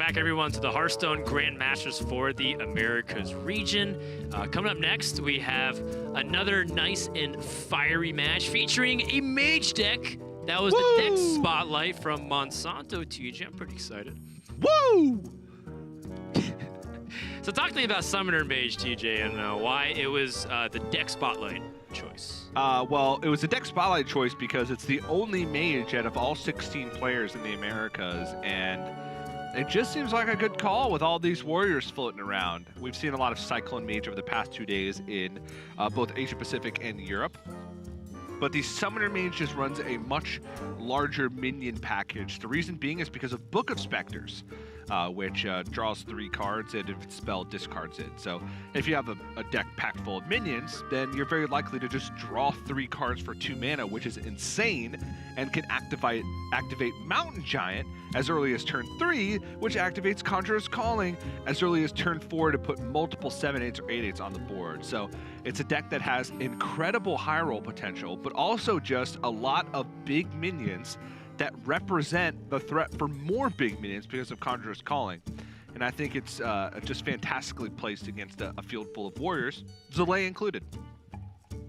back, everyone, to the Hearthstone Grandmasters for the Americas region. Coming up next, we have another nice and fiery match featuring a mage deck. That was the deck spotlight from Monsanto, TJ. I'm pretty excited. Woo! So talk to me about Summoner Mage, TJ, and why it was the deck spotlight choice. Well, it was a deck spotlight choice because it's the only mage out of all 16 players in the Americas, and it just seems like a good call with all these warriors floating around. We've seen a lot of Cyclone Mage over the past 2 days in both Asia Pacific and Europe. But the Summoner Mage just runs a much larger minion package. The reason being is because of Book of Specters, which draws 3 cards, and if it's spelled, discards it. So if you have a deck packed full of minions, then you're very likely to just draw 3 cards for 2 mana, which is insane, and can activate Mountain Giant as early as turn 3, which activates Conjurer's Calling as early as turn 4 to put multiple 7/8s or 8/8s on the board. So it's a deck that has incredible high roll potential, but also just a lot of big minions that represent the threat for more big minions because of Conjurer's Calling. And I think it's just fantastically placed against a field full of warriors, Zalae included.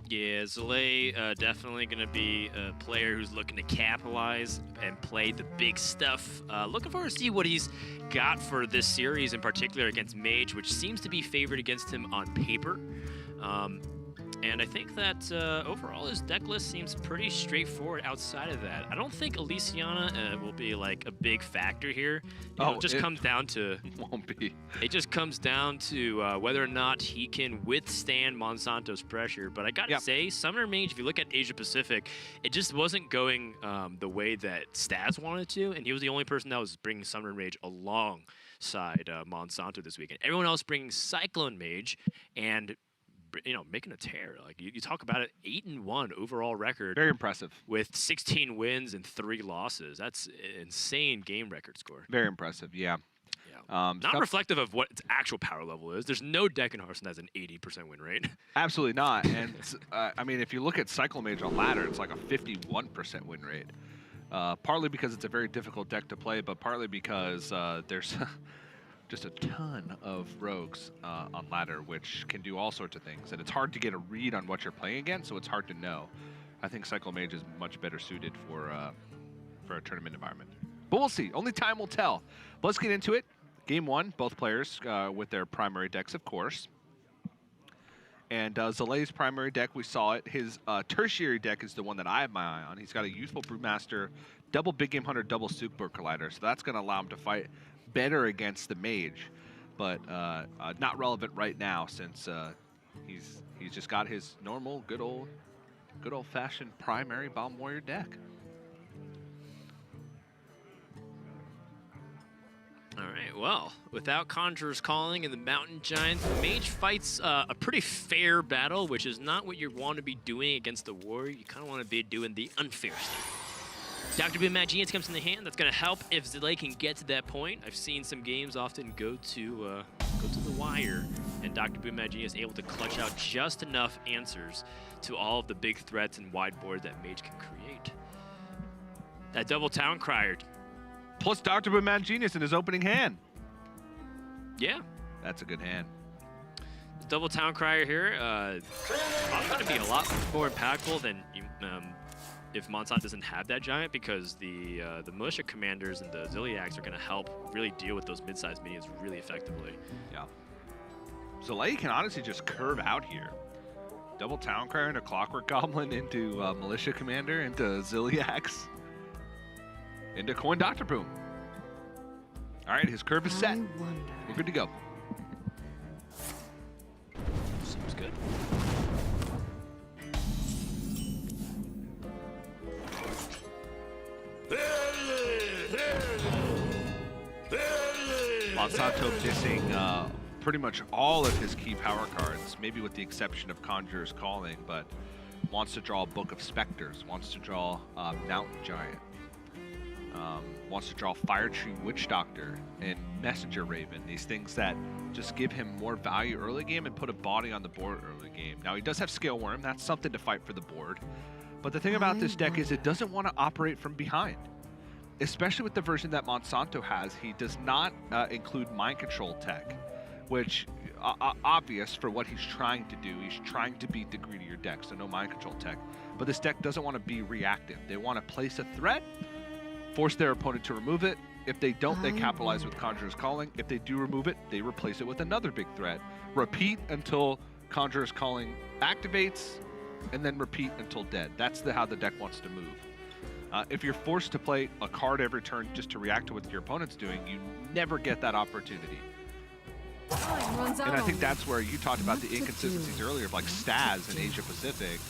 Yeah, Soleil definitely going to be a player who's looking to capitalize and play the big stuff. Looking forward to see what he's got for this series, in particular against Mage, which seems to be favored against him on paper. And I think that overall his deck list seems pretty straightforward outside of that. I don't think Elysiana will be like a big factor here. It just comes down to won't be. It just comes down to whether or not he can withstand Monsanto's pressure. But I gotta say, Summoner Mage, if you look at Asia Pacific, it just wasn't going the way that Staz wanted to, and he was the only person that was bringing Summoner Mage alongside Monsanto this weekend. Everyone else bringing Cyclone Mage and making a tear. Like you talk about it, 8-1 overall record. Very impressive. With 16 wins and 3 losses. That's an insane game record score. Very impressive, yeah. Not reflective of what its actual power level is. There's no deck in Hearthstone that has an 80% win rate. Absolutely not. And I mean, if you look at Cyclone Mage on ladder, it's like a 51% win rate. Partly because it's a very difficult deck to play, but partly because there's just a ton of rogues on ladder, which can do all sorts of things, and it's hard to get a read on what you're playing against, so it's hard to know. I think Cyclone Mage is much better suited for a tournament environment, but we'll see. Only time will tell. But let's get into it. Game 1, both players with their primary decks, of course. And Zalae's primary deck, we saw it. His tertiary deck is the one that I have my eye on. He's got a Youthful Brewmaster, double Big Game Hunter, double Super Collider, so that's going to allow him to fight better against the Mage, but not relevant right now since he's just got his normal good old-fashioned primary Bomb Warrior deck. All right, well, without Conjurer's Calling and the Mountain Giants, the Mage fights a pretty fair battle, which is not what you want to be doing against the Warrior. You kind of want to be doing the unfair stuff. Dr. Boom Mad Genius comes in the hand. That's going to help if Zalae can get to that point. I've seen some games often go to the wire, and Dr. Boom Mad Genius able to clutch out just enough answers to all of the big threats and wide board that Mage can create. That double Town Crier. Plus Dr. Boom Mad Genius in his opening hand. Yeah. That's a good hand. The double Town Crier here, probably going to be a lot more impactful than if Monsanto doesn't have that giant, because the militia commanders and the Ziliacs are going to help really deal with those mid-sized minions really effectively. Yeah. Zalae can honestly just curve out here. Double Town Crier and a Clockwork Goblin into militia commander, into Ziliacs, into Coin Dr. Boom. All right, his curve is set. We're good to go. Seems good. Monsanto missing pretty much all of his key power cards, maybe with the exception of Conjurer's Calling, but wants to draw Book of Specters, wants to draw Mountain Giant, wants to draw Fire Tree Witch Doctor and Messenger Raven, these things that just give him more value early game and put a body on the board early game. Now, he does have Scale Worm, that's something to fight for the board, but the thing about this deck is it doesn't want to operate from behind. especially with the version that Monsanto has, he does not include mind control tech, which obvious for what he's trying to do. He's trying to beat the greedier deck, so no mind control tech. But this deck doesn't want to be reactive. They want to place a threat, force their opponent to remove it. If they don't, they capitalize with Conjurer's Calling. If they do remove it, they replace it with another big threat. Repeat until Conjurer's Calling activates, and then repeat until dead. That's how the deck wants to move. If you're forced to play a card every turn just to react to what your opponent's doing, you never get that opportunity. And I think that's where you talked about the inconsistencies earlier of like Staz in Asia Pacific.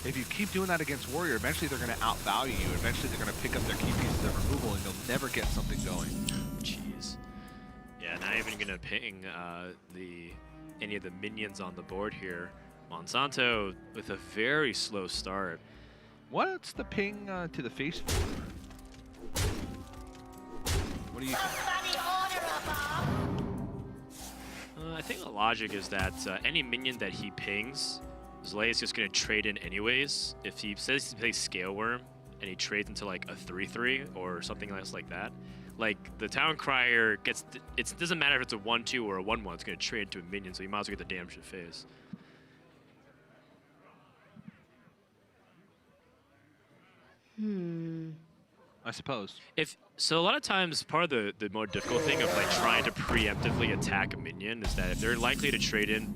If you keep doing that against Warrior, eventually they're going to outvalue you. Eventually they're going to pick up their key pieces of removal and you'll never get something going. Jeez. Yeah, not even going to ping any of the minions on the board here. Monsanto with a very slow start. What's the ping to the face for? What do you think? I think the logic is that any minion that he pings, Zalae is just going to trade in anyways. If he says he plays Scale Worm and he trades into like a 3/3 or something else like that, like the Town Crier gets, it doesn't matter if it's a 1/2 or a 1/1, it's going to trade into a minion, so you might as well get the damage to face. I suppose. So a lot of times, part of the more difficult thing of like trying to preemptively attack a minion is that if they're likely to trade in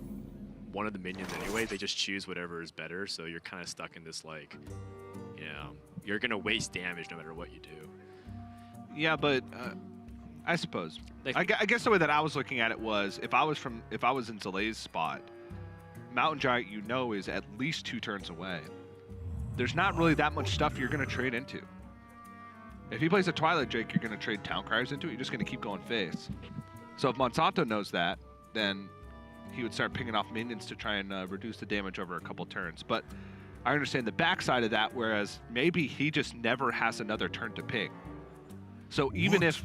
one of the minions anyway, they just choose whatever is better. So you're kind of stuck in this like, you know, you're gonna waste damage no matter what you do. Yeah, but I suppose. I guess the way that I was looking at it was if I was in Zalae's spot, Mountain Giant is at least 2 turns away. There's not really that much stuff you're gonna trade into. If he plays a Twilight Drake, you're going to trade Town Criers into it. You're just going to keep going face. So if Monsanto knows that, then he would start pinging off minions to try and reduce the damage over a couple turns. But I understand the backside of that, whereas maybe he just never has another turn to ping. So even if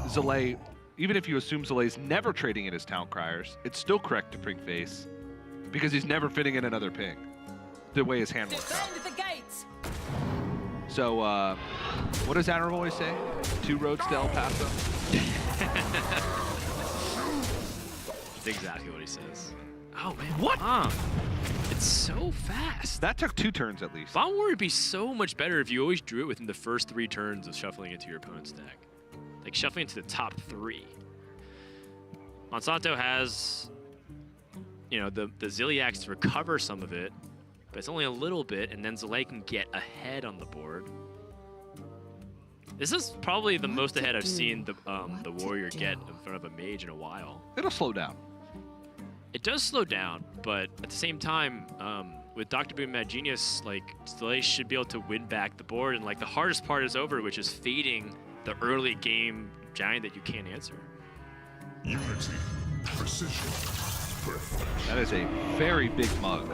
Zalae, even if you assume Zalae's never trading in his Town Criers, it's still correct to ping face because he's never fitting in another ping the way his hand works out. So, what does Admiral always say? 2 roads to El Paso? That's exactly what he says. Oh, man. What? It's so fast. That took 2 turns at least. Bomb War would be so much better if you always drew it within the first 3 turns of shuffling into your opponent's deck. Like, shuffling into the top 3. Monsanto has, you know, the Ziliax to recover some of it, but it's only a little bit, and then Zalae can get ahead on the board. This is probably the most ahead I've seen the Warrior get in front of a Mage in a while. It'll slow down. It does slow down, but at the same time, with Dr. Boom Mad Genius, like, Zalae should be able to win back the board, and like the hardest part is over, which is fading the early game Giant that you can't answer. Unity, precision, perfection. That is a very big mug.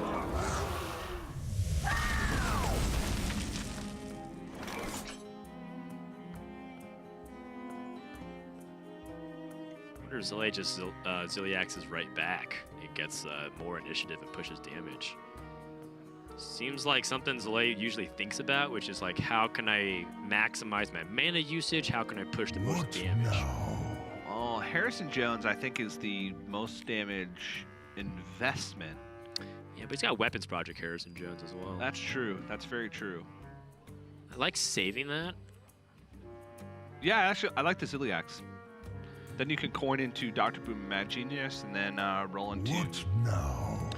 I wonder if Zalae just Ziliaxes right back. It gets more initiative and pushes damage. Seems like something Zalae usually thinks about, which is like, how can I maximize my mana usage? How can I push the most damage? Oh, Harrison Jones, I think, is the most damage investment. Yeah, but he's got Weapons Project Harrison Jones as well. That's true. That's very true. I like saving that. Yeah, actually, I like the Ziliax. Then you can coin into Dr. Boom and Mad Genius, and then roll into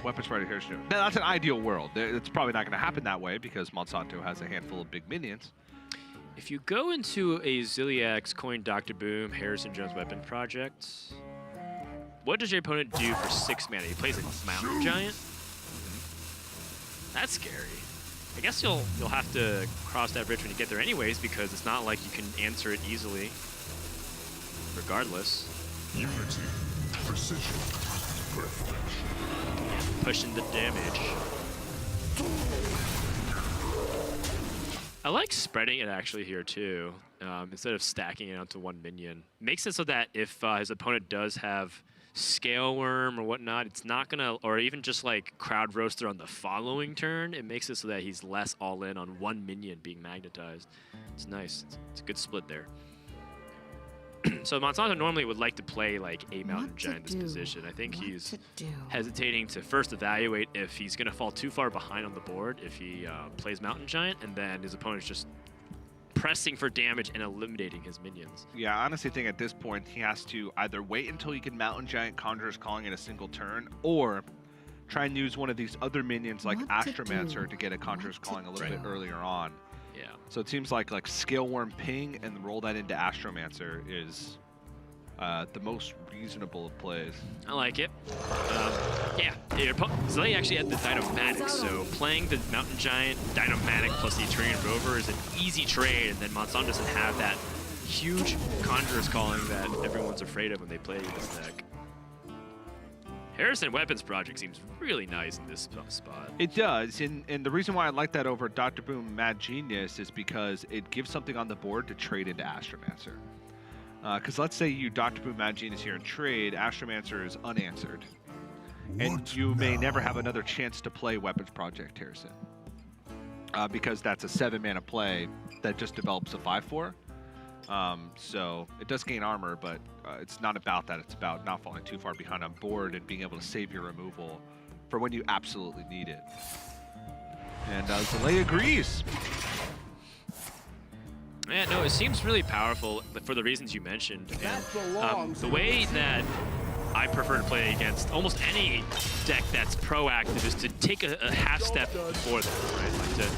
Weapons Project Harrison Jones. Now, that's an ideal world. It's probably not going to happen that way because Monsanto has a handful of big minions. If you go into a Ziliax, coin Dr. Boom, Harrison Jones Weapon Project, what does your opponent do for 6 mana? He plays a Mountain Giant? That's scary. I guess you'll have to cross that bridge when you get there anyways, because it's not like you can answer it easily. Regardless. Unity, precision, perfection. Pushing the damage. I like spreading it actually here too, instead of stacking it onto 1 minion. Makes it so that if his opponent does have Scale Worm or whatnot, it's not gonna, or even just like Crowd Roaster on the following turn, it makes it so that he's less all in on 1 minion being magnetized. It's nice. It's a good split there. So Monsanto normally would like to play like a Mountain Giant in this position. I think he's hesitating to first evaluate if he's going to fall too far behind on the board if he plays Mountain Giant, and then his opponent's just pressing for damage and eliminating his minions. Yeah, I honestly think at this point he has to either wait until he can Mountain Giant Conjurer's Calling in a single turn, or try and use one of these other minions like Astromancer to get a Conjurer's Calling a little bit earlier on. Yeah. So it seems like Scale Worm Ping and roll that into Astromancer is the most reasonable of plays. I like it. Yeah, Zalae actually had the Dynomatic, so playing the Mountain Giant, Dynomatic plus the Eternian Rover is an easy trade, and then Monsanto doesn't have that huge Conjurer's Calling that everyone's afraid of when they play this deck. Harrison Weapons Project seems really nice in this spot. It does, and the reason why I like that over Dr. Boom Mad Genius is because it gives something on the board to trade into Astromancer. Because let's say you Dr. Boom Mad Genius here and trade, Astromancer is unanswered. And you may never have another chance to play Weapons Project, Harrison. Because that's a 7-mana play that just develops a 5/4. So it does gain armor, but it's not about that. It's about not falling too far behind on board and being able to save your removal for when you absolutely need it. And Zalae agrees. Yeah, no, it seems really powerful for the reasons you mentioned. And the way that I prefer to play against almost any deck that's proactive is to take a half step before them, right? Like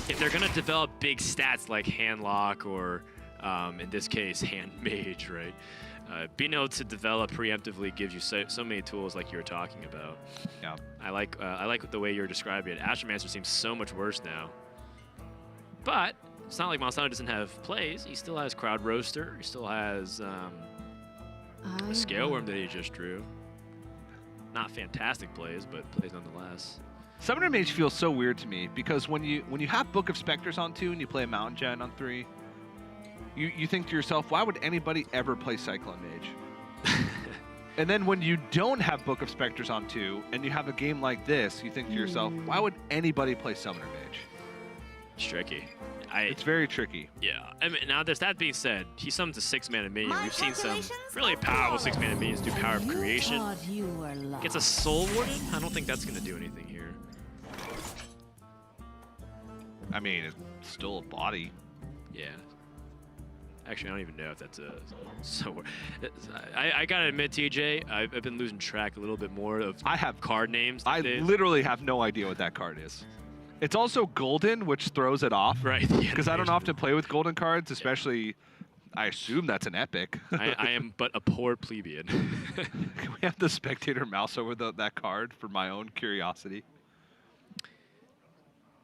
if they're going to develop big stats like Hand Lock or, in this case, Hand Mage, right? Being able to develop preemptively gives you so many tools like you were talking about. Yeah. I like the way you're describing it. Astromancer seems so much worse now. But it's not like Monsanto doesn't have plays. He still has Crowd Roaster. He still has a Scale Worm that he just drew. Not fantastic plays, but plays nonetheless. Summoner Mage feels so weird to me because when you have Book of Specters on 2 and you play a Mountain Giant on 3, you think to yourself, why would anybody ever play Cyclone Mage? And then when you don't have Book of Specters on 2 and you have a game like this, you think to yourself, why would anybody play Summoner Mage? It's tricky. It's very tricky. Yeah. I mean, now, that being said, he summons a 6-mana minion. We've seen some really powerful 6-mana minions do Power of Creation. Gets a Soul Warden? I don't think that's going to do anything here. I mean, it's still a body. Yeah. Actually, I don't even know if that's a... So, I gotta admit, TJ, I've been losing track a little bit more of card names. I literally have no idea what that card is. It's also golden, which throws it off. Right. Because I don't often play with golden cards, especially, I assume that's an epic. I am but a poor plebeian. Can we have the spectator mouse over that card for my own curiosity?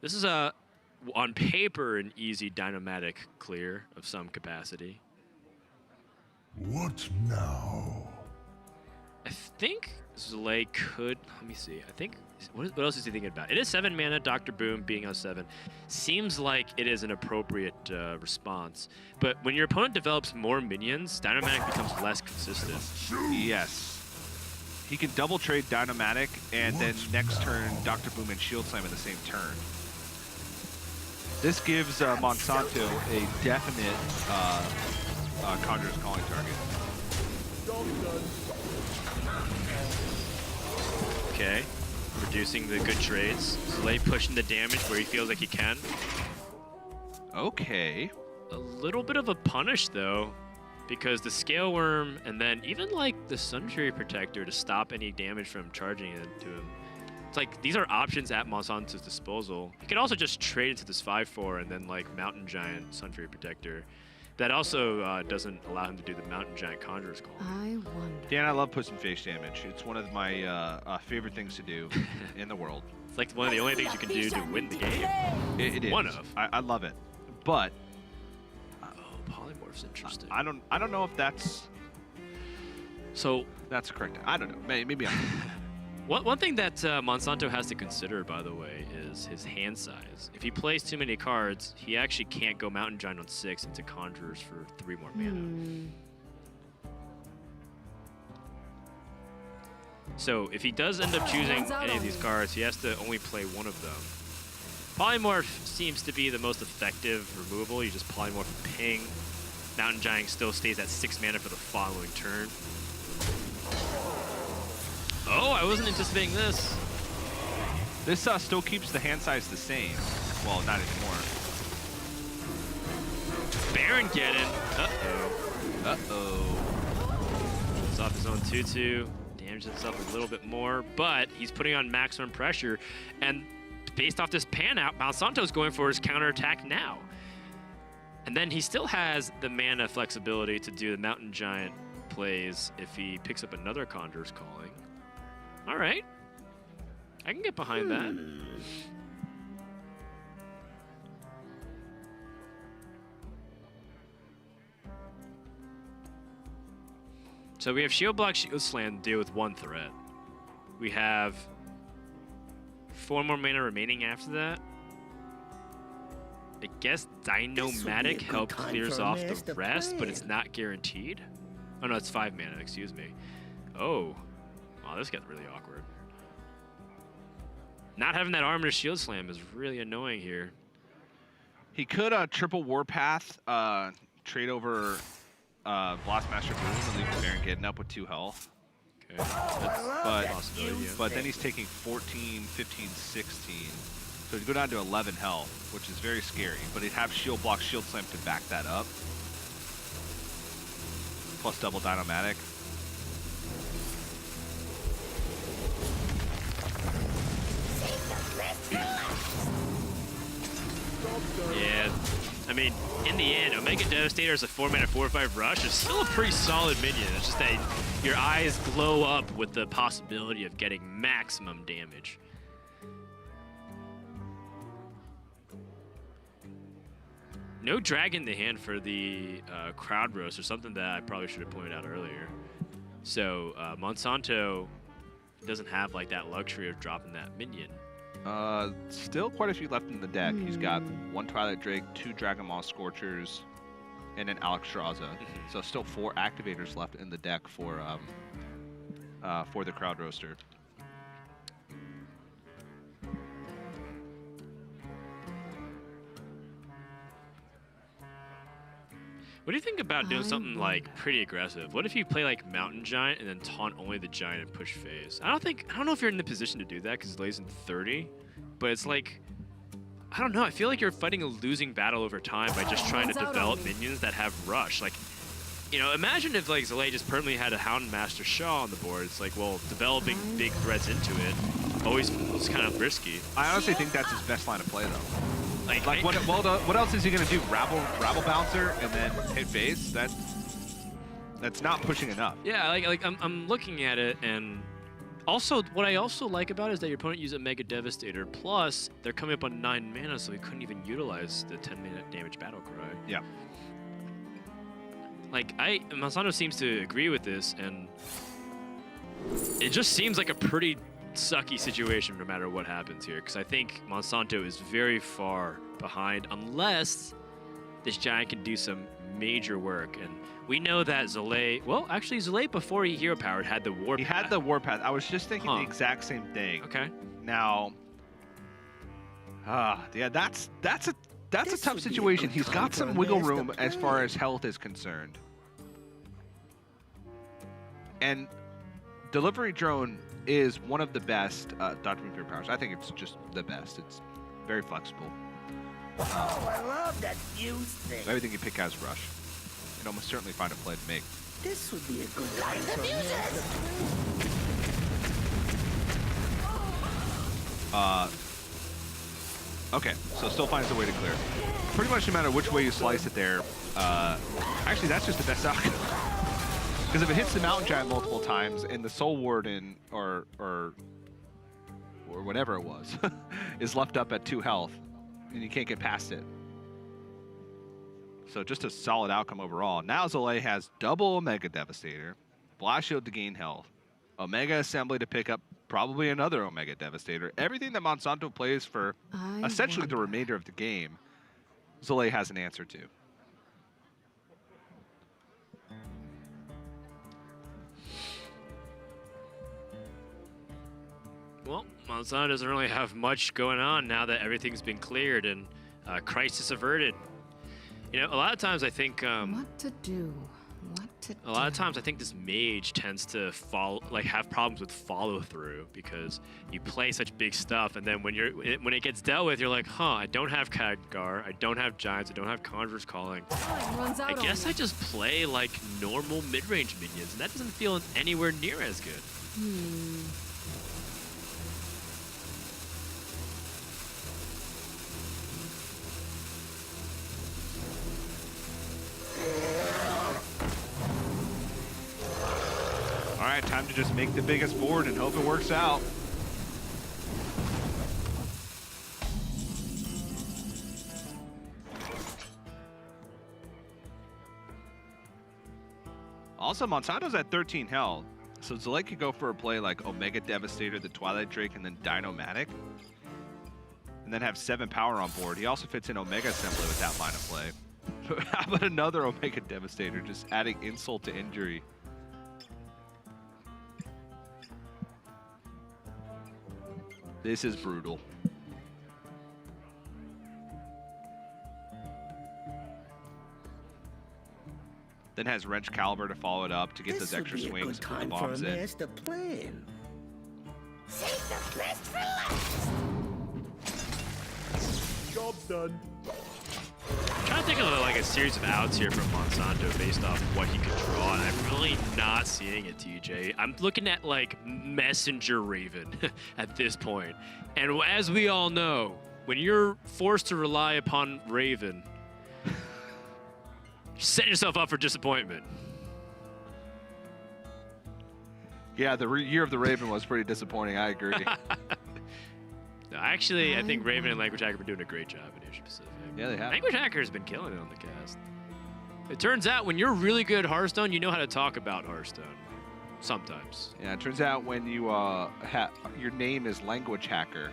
This is on paper, an easy Dynomatic clear of some capacity. What now? I think Zalae could... Let me see. I think... What else is he thinking about? It is 7 mana, Dr. Boom being on 7. Seems like it is an appropriate response. But when your opponent develops more minions, Dynomatic becomes less consistent. Yes. He can double trade Dynomatic, and then next turn, Dr. Boom and Shield Slam in the same turn. This gives Monsanto a definite Conjurer's Calling target. Okay. Reducing the good trades. Zalae pushing the damage where he feels like he can. Okay. A little bit of a punish, though, because the Scale Worm and then even like the Sunfury Protector to stop any damage from charging into him. It's like these are options at Monsanto's disposal. He could also just trade into this 5/4 and then like Mountain Giant Sunfury Protector. That also doesn't allow him to do the Mountain Giant Conjurer's Call. I wonder. Dan, I love pushing face damage. It's one of my favorite things to do in the world. It's like one of the only things you can do to win the game. It is. One of. I love it, but Oh, Polymorph's interesting. I don't know if that's correct. I don't know. Maybe I'm. One thing that Monsanto has to consider, by the way, is his hand size. If he plays too many cards, he actually can't go Mountain Giant on 6 into Conjurers for 3 more mana. So if he does end up choosing any of these cards, he has to only play one of them. Polymorph seems to be the most effective removal. You just Polymorph and Ping. Mountain Giant still stays at 6 mana for the following turn. Oh, I wasn't anticipating this. This still keeps the hand size the same. Well, not anymore. Baron getting. Uh-oh. Uh-oh. It's off his own 2/2. Damages himself a little bit more, but he's putting on maximum pressure. And based off this pan out, Monsanto's going for his counterattack now. And then he still has the mana flexibility to do the Mountain Giant plays if he picks up another Conjurer's Calling. All right. I can get behind that. So we have Shield Block, Shield Slam to deal with 1 threat. We have 4 more mana remaining after that. I guess Dino-Matic help clears off the rest, but it's not guaranteed. Oh no, it's 5 mana, excuse me. Oh. Oh, this got really awkward. Not having that Armor Shield Slam is really annoying here. He could triple Warpath, trade over Blastmaster Boom and leave the Baron getting up with 2 health. Okay. That's a possibility, yeah. But then he's taking 14, 15, 16. So he'd go down to 11 health, which is very scary. But he'd have Shield Block, Shield Slam to back that up. Plus double Dino-Matic. Yeah, I mean, in the end, Omega Devastator is a 4 mana 4/5 rush. It's still a pretty solid minion. It's just that your eyes glow up with the possibility of getting maximum damage. No dragon in the hand for the crowd roast, or something that I probably should have pointed out earlier. So Monsanto doesn't have like that luxury of dropping that minion. Still quite a few left in the deck. He's got 1 Twilight Drake, 2 Dragon Maw Scorchers, and an Alexstrasza. So still 4 activators left in the deck for the Crowd Roaster. What do you think about doing something like pretty aggressive? What if you play like Mountain Giant and then taunt only the Giant and push phase? I don't know if you're in the position to do that because it lays in 30, but it's like, I don't know. I feel like you're fighting a losing battle over time by just trying to develop minions that have rush. Like, you know, imagine if like Zalae just permanently had a Houndmaster Shaw on the board. It's like, well, developing big threats into it always is kind of risky. I honestly think that's his best line of play, though. Like What else is he gonna do? Rabble Bouncer and then hit base? That's not pushing enough. Yeah, like I'm looking at it, and also what I also like about it is that your opponent uses a Mega Devastator. Plus, they're coming up on 9 mana, so he couldn't even utilize the 10-minute damage battle cry. Yeah. Like Monsanto seems to agree with this, and it just seems like a pretty sucky situation no matter what happens here, because I think Monsanto is very far behind unless this Giant can do some major work. And we know that Zalae, well, actually Zalae before he hero powered had the Warpath. He had the Warpath. I was just thinking the exact same thing. Okay. Now, yeah, that's a tough situation. He's got some wiggle room as far as health is concerned. And Delivery Drone is one of the best Dr. Meteor powers. I think it's just the best. It's very flexible. Oh, I love that fuse thing. Everything you pick has rush. You can almost certainly find a play to make. This would be a good time for me. Okay, so still finds a way to clear. Pretty much no matter which way you slice it there, actually that's just the best outcome. Because if it hits the Mountain Giant multiple times and the Soul Warden or whatever it was is left up at 2 health, and you can't get past it. So just a solid outcome overall. Now Zalae has double Omega Devastator, Blast Shield to gain health, Omega Assembly to pick up probably another Omega Devastator. Everything that Monsanto plays for essentially the remainder of the game, Zalae has an answer to. Well, Monsanto doesn't really have much going on now that everything's been cleared and crisis averted. You know, a lot of times I think What to do? What to do? a lot of times I think this mage tends to have problems with follow through because you play such big stuff, and then when it gets dealt with, you're like, huh, I don't have Khadgar, I don't have Giants, I don't have Conjurer's Calling. Time runs out I guess on I just play like normal mid-range minions, and that doesn't feel anywhere near as good. All right, time to just make the biggest board and hope it works out. Also, Monsanto's at 13 health, so Zalae could go for a play like Omega Devastator, the Twilight Drake, and then Dino-Matic, and then have 7 power on board. He also fits in Omega Assembly with that line of play. How about another Omega Devastator, just adding insult to injury? This is brutal. Then has Wrench Caliber to follow it up to get those extra swings and put the bombs in. Master plan. Save the best for last. Job's done. I'm trying to think of like a series of outs here from Monsanto based off what he could draw, and I'm really not seeing it, TJ. I'm looking at like Messenger Raven at this point. And as we all know, when you're forced to rely upon Raven, set yourself up for disappointment. Yeah, the year of the Raven was pretty disappointing. I agree. No, actually, I think Raven and Language Hacker are doing a great job in Asia Pacific. Yeah, they have. Language Hacker has been killing it on the cast. It turns out when you're really good at Hearthstone, you know how to talk about Hearthstone. Sometimes. Yeah, it turns out when you your name is Language Hacker,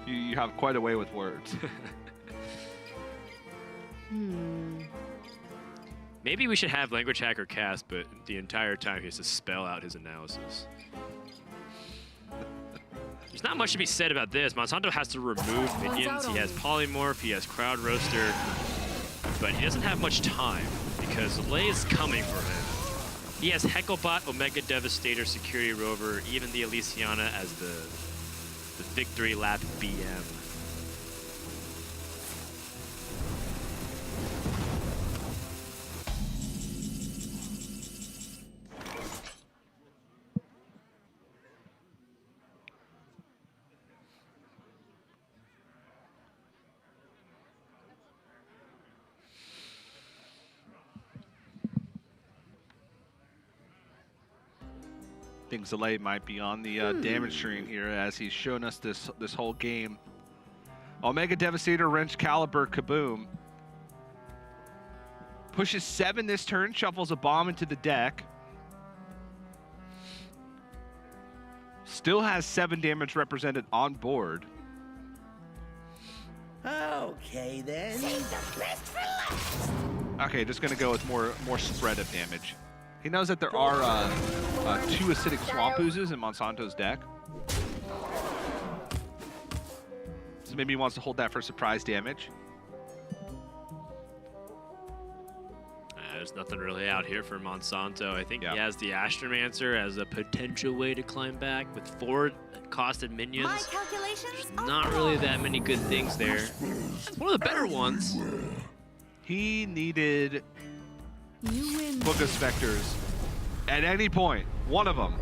you have quite a way with words. Maybe we should have Language Hacker cast, but the entire time he has to spell out his analysis. There's not much to be said about this. Monsanto has to remove minions. He has Polymorph, he has Crowd Roaster, but he doesn't have much time because Soleil is coming for him. He has Hecklebot, Omega Devastator, Security Rover, even the Elysiana as the Victory Lap BM. I think Zalae might be on the damage screen here as he's shown us this whole game. Omega Devastator, Wrench Caliber, Kaboom. Pushes 7 this turn, shuffles a bomb into the deck. Still has 7 damage represented on board. Okay then. Save the best for last. Okay, just gonna go with more spread of damage. He knows that there are 2 acidic swamp oozes in Monsanto's deck. So maybe he wants to hold that for surprise damage. There's nothing really out here for Monsanto. I think Yeah. he has the Astromancer as a potential way to climb back with 4 costed minions. My calculations There's not really that many good things there. It's one of the better ones. He needed You win. Book of Specters at any point, one of them,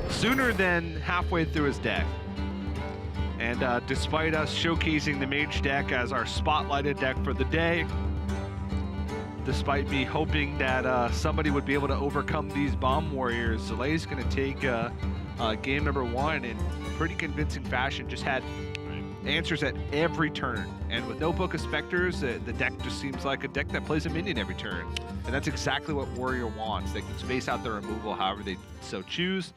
sooner than halfway through his deck. And despite us showcasing the Mage deck as our spotlighted deck for the day, despite me hoping that somebody would be able to overcome these Bomb Warriors, Zalae's going to take game number 1 in pretty convincing fashion. Just had answers at every turn, and with no Book of Specters, the deck just seems like a deck that plays a minion every turn, and that's exactly what Warrior wants. They can space out their removal however they so choose,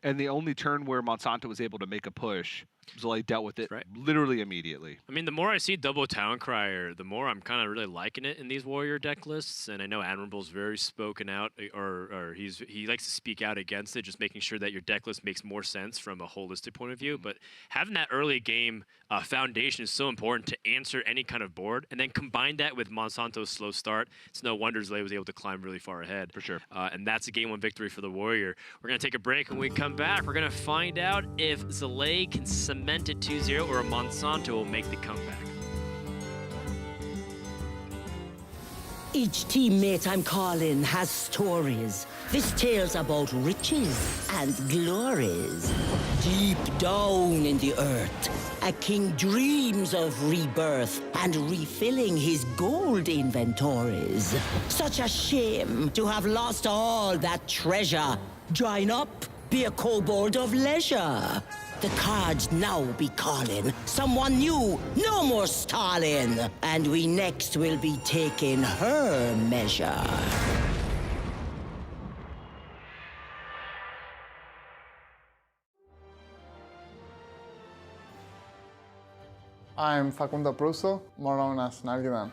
and the only turn where Monsanto was able to make a push Zalae dealt with it Right. literally immediately. I mean, the more I see Double Town Crier, the more I'm kind of really liking it in these warrior deck lists. And I know Admirable's very spoken out, or he likes to speak out against it, just making sure that your deck list makes more sense from a holistic point of view. But having that early game foundation is so important to answer any kind of board, and then combine that with Monsanto's slow start. It's no wonder Zalae was able to climb really far ahead. For sure. And that's a game 1 victory for the warrior. We're gonna take a break. When we come back, we're gonna find out if Zalae can cement it 2-0 or a Monsanto will make the comeback. Each teammate I'm calling has stories. This tale's about riches and glories. Deep down in the earth, a king dreams of rebirth and refilling his gold inventories. Such a shame to have lost all that treasure. Join up, be a kobold of leisure. The cards now be calling. Someone new, no more stalling. And we next will be taking her measure. I'm Facundo Pruso, more known as Nargidan.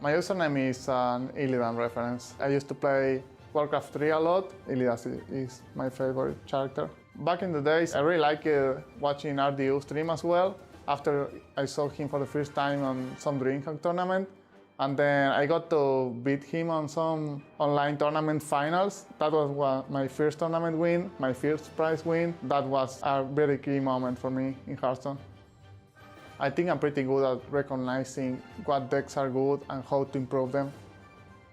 My username is an Illidan reference. I used to play Warcraft 3 a lot. Illidan is my favorite character. Back in the days, I really liked watching RDU stream as well. After I saw him for the first time on some DreamHack tournament, and then I got to beat him on some online tournament finals. That was my first tournament win, my first prize win. That was a very key moment for me in Hearthstone. I think I'm pretty good at recognizing what decks are good and how to improve them.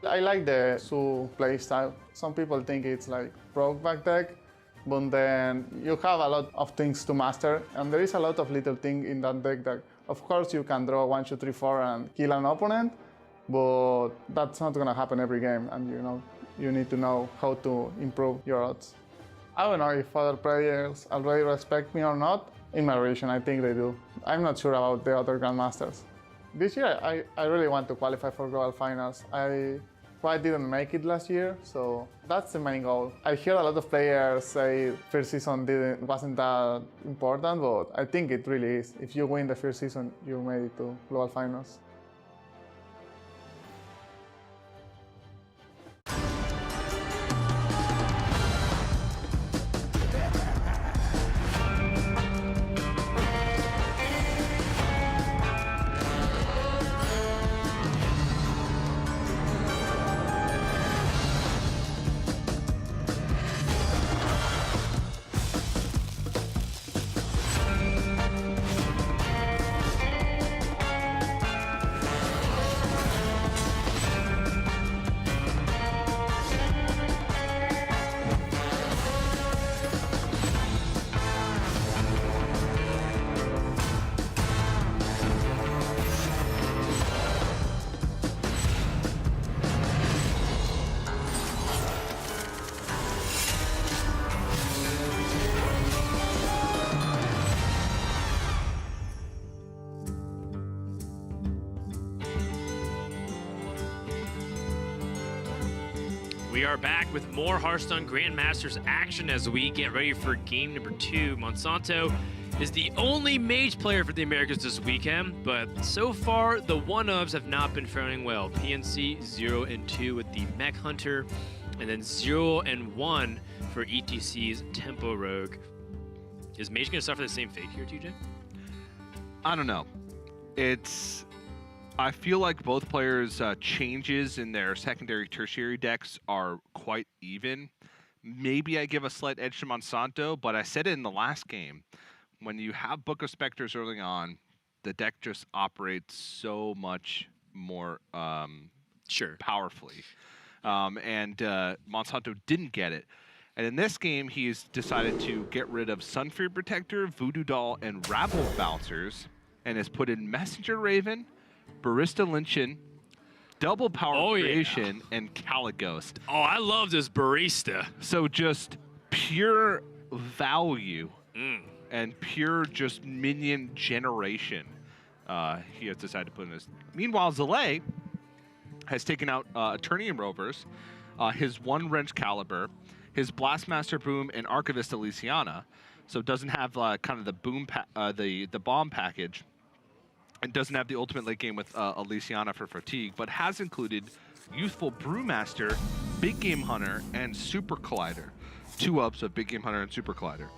I like the Su playstyle. Some people think it's like broke back deck, but then you have a lot of things to master, and there is a lot of little things in that deck that, of course, you can draw 1, 2, 3, 4 and kill an opponent, but that's not gonna happen every game, and you need to know how to improve your odds. I don't know if other players already respect me or not. In my region, I think they do. I'm not sure about the other Grandmasters. This year, I really want to qualify for Global Finals. I quite didn't make it last year, so that's the main goal. I hear a lot of players say first season wasn't that important, but I think it really is. If you win the first season, you made it to Global Finals. We are back with more Hearthstone Grandmasters action as we get ready for game number 2. Monsanto is the only mage player for the Americas this weekend, but so far the one-ofs have not been faring well. PNC 0-2 with the Mech Hunter, and then 0-1 for ETC's Tempo Rogue. Is Mage going to suffer the same fate here, TJ? I don't know. I feel like both players' changes in their secondary, tertiary decks are quite even. Maybe I give a slight edge to Monsanto, but I said it in the last game. When you have Book of Specters early on, the deck just operates so much more powerfully. And Monsanto didn't get it. And in this game, he's decided to get rid of Sunfear Protector, Voodoo Doll, and Rabble Bouncers, and has put in Messenger Raven, Barista Lynchin, Double Power Creation, and Calighost. Oh, I love this Barista. So just pure value and pure just minion generation he has decided to put in this. Meanwhile, Zalae has taken out Eternium Rovers, his 1 Wrench Caliber, his Blastmaster Boom, and Archivist Elysiana, so it doesn't have kind of the the bomb package. It doesn't have the ultimate late game with Elysiana for fatigue, but has included Youthful Brewmaster, Big Game Hunter, and Super Collider. 2-ups of Big Game Hunter and Super Collider.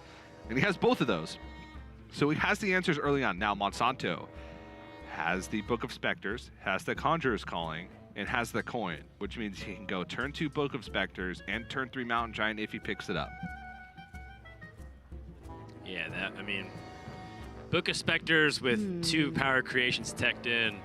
And he has both of those. So he has the answers early on. Now Monsanto has the Book of Specters, has the Conjurer's Calling, and has the coin, which means he can go turn 2 Book of Specters and turn 3 Mountain Giant if he picks it up. Yeah, I mean, Book of Specters with 2 power creations teched in.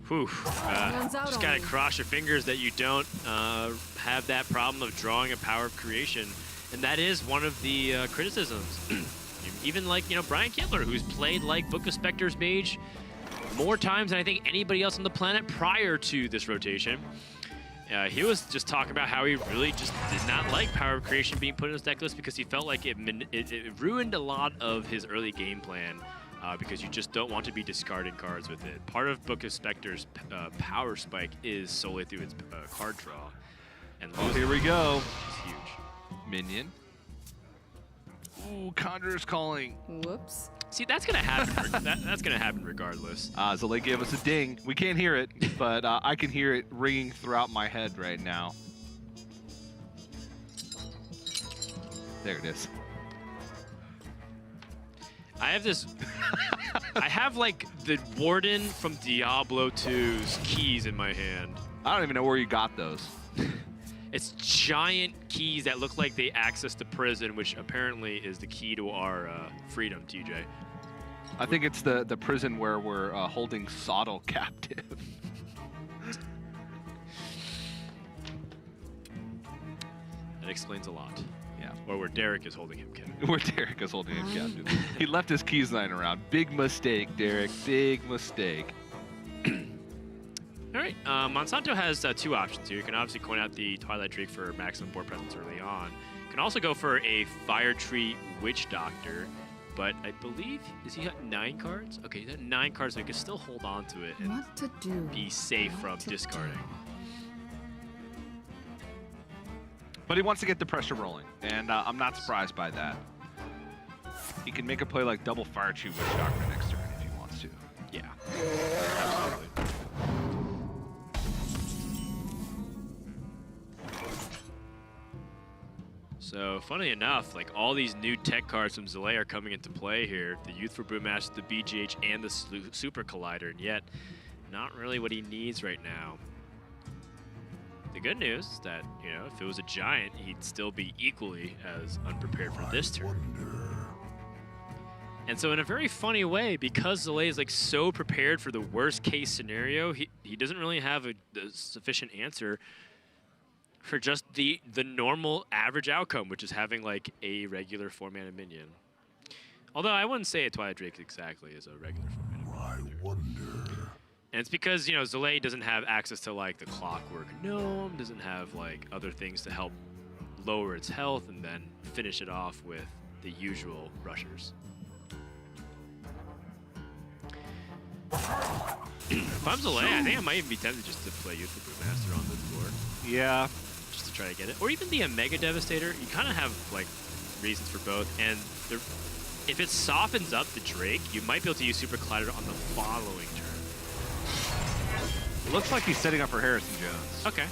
Whew. Just gotta cross your fingers that you don't have that problem of drawing a power of creation. And that is one of the criticisms. Even like, Brian Kittler, who's played like Book of Specters Mage more times than I think anybody else on the planet prior to this rotation. He was just talking about how he really just did not like Power of Creation being put in his deck list because he felt like it ruined a lot of his early game plan because you just don't want to be discarding cards with it. Part of Book of Specters' power spike is solely through its card draw. And here we go. It's huge. Minion. Ooh, Conjurer's Calling. Whoops. See, that's gonna happen. That's gonna happen regardless. Zalae gave us a ding. We can't hear it, but I can hear it ringing throughout my head right now. There it is. I have this. I have like the Warden from Diablo 2's keys in my hand. I don't even know where you got those. It's giant keys that look like they access the prison, which apparently is the key to our freedom, TJ. I think it's the prison where we're holding Soleil captive. That explains a lot. Yeah. Or where Derek is holding him captive. Where Derek is holding him captive. He left his keys lying around. Big mistake, Derek. Big mistake. All right, Monsanto has 2 options here. You can obviously coin out the Twilight Drake for maximum board presence early on. You can also go for a Fire Tree Witch Doctor, but I believe, does he have 9 cards? Okay, he's got 9 cards, so he can still hold on to it and What to do? be safe from discarding. But he wants to get the pressure rolling, and I'm not surprised by that. He can make a play like double Fire Tree Witch Doctor next turn if he wants to. Yeah, absolutely. So, funny enough, like all these new tech cards from Zalae are coming into play here. The Youthful Brewmaster, the BGH, and the Super Collider, and yet not really what he needs right now. The good news is that, if it was a giant, he'd still be equally as unprepared for this turn. And so in a very funny way, because Zalae is like so prepared for the worst case scenario, he doesn't really have a sufficient answer for just the normal average outcome, which is having like a regular 4-mana minion. Although I wouldn't say a Twilight Drake exactly is a regular 4-mana minion. I wonder. And it's because, Zalae doesn't have access to like the Clockwork Gnome, doesn't have like other things to help lower its health and then finish it off with the usual rushers. If I'm Zalae, I think I might even be tempted just to play Youthful Brewmaster on the board. Yeah. Just to try to get it. Or even the Omega Devastator. You kind of have like reasons for both. And if it softens up the Drake, you might be able to use Super Collider on the following turn. It looks like he's setting up for Harrison Jones. Okay.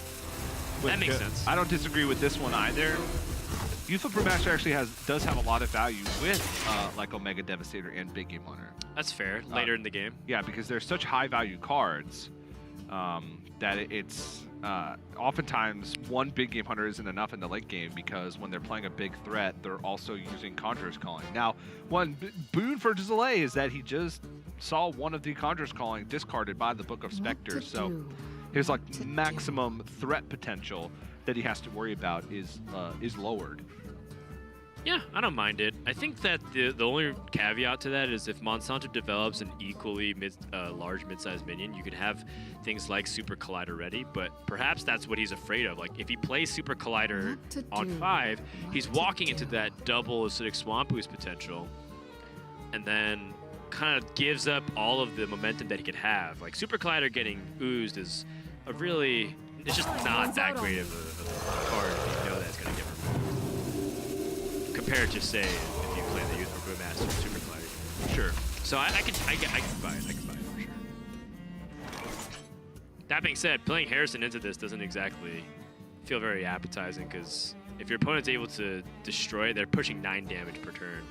That makes sense. I don't disagree with this one either. Youthful Brewmaster actually does have a lot of value with like Omega Devastator and Big Game Hunter. That's fair. Later in the game. Yeah, because they're such high value cards that it's oftentimes one Big Game Hunter isn't enough in the late game because when they're playing a big threat, they're also using Conjurer's Calling. Now, one boon for Zalae is that he just saw one of the Conjurer's Calling discarded by the Book of Specters, so his like maximum threat potential that he has to worry about is lowered. Yeah, I don't mind it. I think that the only caveat to that is if Monsanto develops an equally large mid-sized minion, you could have things like Super Collider ready, but perhaps that's what he's afraid of. Like, if he plays Super Collider on 5, he's walking into that double Acidic Swamp Ooze potential, and then kind of gives up all of the momentum that he could have. Like, Super Collider getting oozed is a really... It's just not that great of a card if you know that it's going to get removed. Compared to, say, Grandmasters Super Collider. Sure. So I can buy it. I can buy it for sure. That being said, playing Harrison into this doesn't exactly feel very appetizing because if your opponent's able to destroy, they're pushing 9 damage per turn.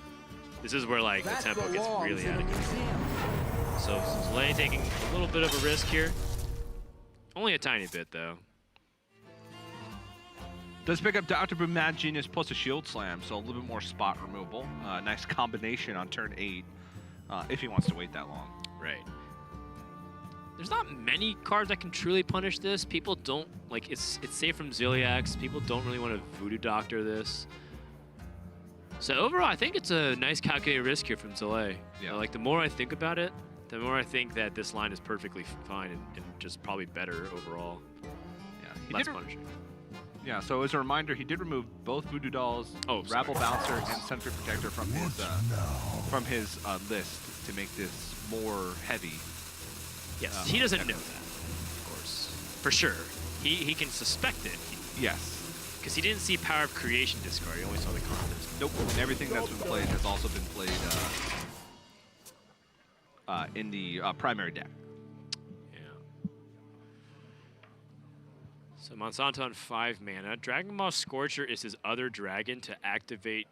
This is where like the tempo gets really out of control. So Soleil taking a little bit of a risk here. Only a tiny bit though. Does pick up Dr. Boom Mad Genius plus a Shield Slam, so a little bit more spot removal. Nice combination on turn 8, if he wants to wait that long. Right. There's not many cards that can truly punish this. People don't, like, it's safe from Ziliax. People don't really want to Voodoo Doctor this. So overall, I think it's a nice calculated risk here from Zalae. Yeah. Like, the more I think about it, the more I think that this line is perfectly fine and just probably better overall. Yeah. Less punishing. Yeah, so as a reminder, he did remove both Voodoo Dolls, Rabble Bouncer, and Sentry Protector from his list to make this more heavy. Yes, he doesn't know that, of course. For sure. He can suspect it. Yes. Because he didn't see Power of Creation discard, he only saw the contest. Nope, and everything that's been played has also been played in the primary deck. Yeah. So Monsanto on 5 mana. Dragon Ball Scorcher is his other dragon to activate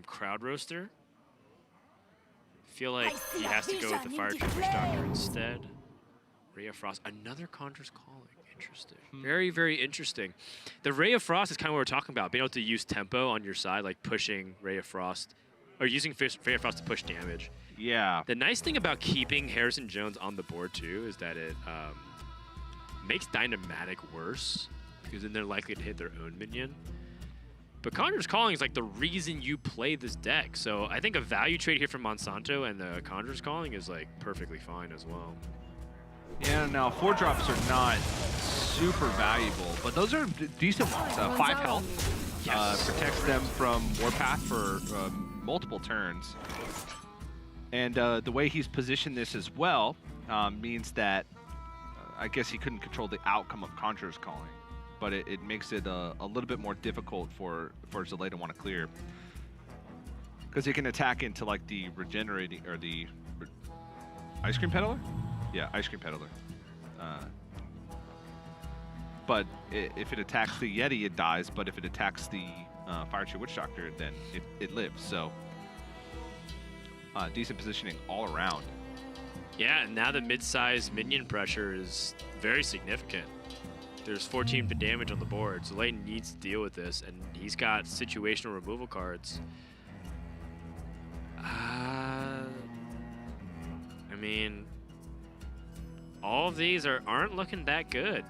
Crowd Roaster. Feel like he has to go with the Fire Tree Witch Doctor instead. Ray of Frost, another Conjurer's Calling. Interesting. Very, very interesting. The Ray of Frost is kind of what we're talking about, being able to use tempo on your side, like pushing Ray of Frost, or using Ray of Frost to push damage. Yeah. The nice thing about keeping Harrison Jones on the board too is that it makes Dynamatic worse, because then they're likely to hit their own minion. But Conjurer's Calling is like the reason you play this deck. So I think a value trade here from Monsanto and the Conjurer's Calling is like perfectly fine as well. Yeah, now 4-drops are not super valuable, but those are decent ones. 5 health protects them from Warpath for multiple turns. And the way he's positioned this as well means that I guess he couldn't control the outcome of Conjurer's Calling, but it makes it a little bit more difficult for Zalae to want to clear. Because he can attack into like the regenerating, or the Ice Cream Peddler? Yeah, Ice Cream Peddler. But if it attacks the Yeti, it dies. But if it attacks the Fire Tree Witch Doctor, then it lives. So decent positioning all around. Yeah, and now the mid-size minion pressure is very significant. There's 14 damage on the board. Soleil needs to deal with this, and he's got situational removal cards. I mean, all of these aren't looking that good.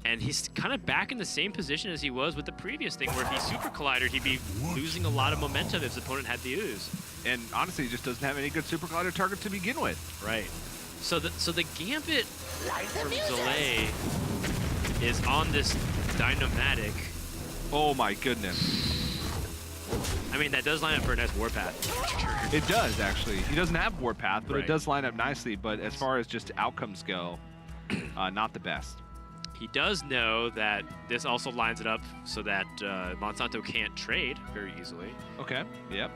And he's kind of back in the same position as he was with the previous thing, where if he Super Collided, he'd be losing a lot of momentum if his opponent had the Ooze. And honestly, he just doesn't have any good Super Collider target to begin with. Right. So the Gambit from Zalae is on this Dynamatic. Oh my goodness. I mean, that does line up for a nice Warpath. It does, actually. He doesn't have Warpath, but Right. it does line up nicely. But as far as just outcomes go, not the best. He does know that this also lines it up so that Monsanto can't trade very easily. Okay, yep.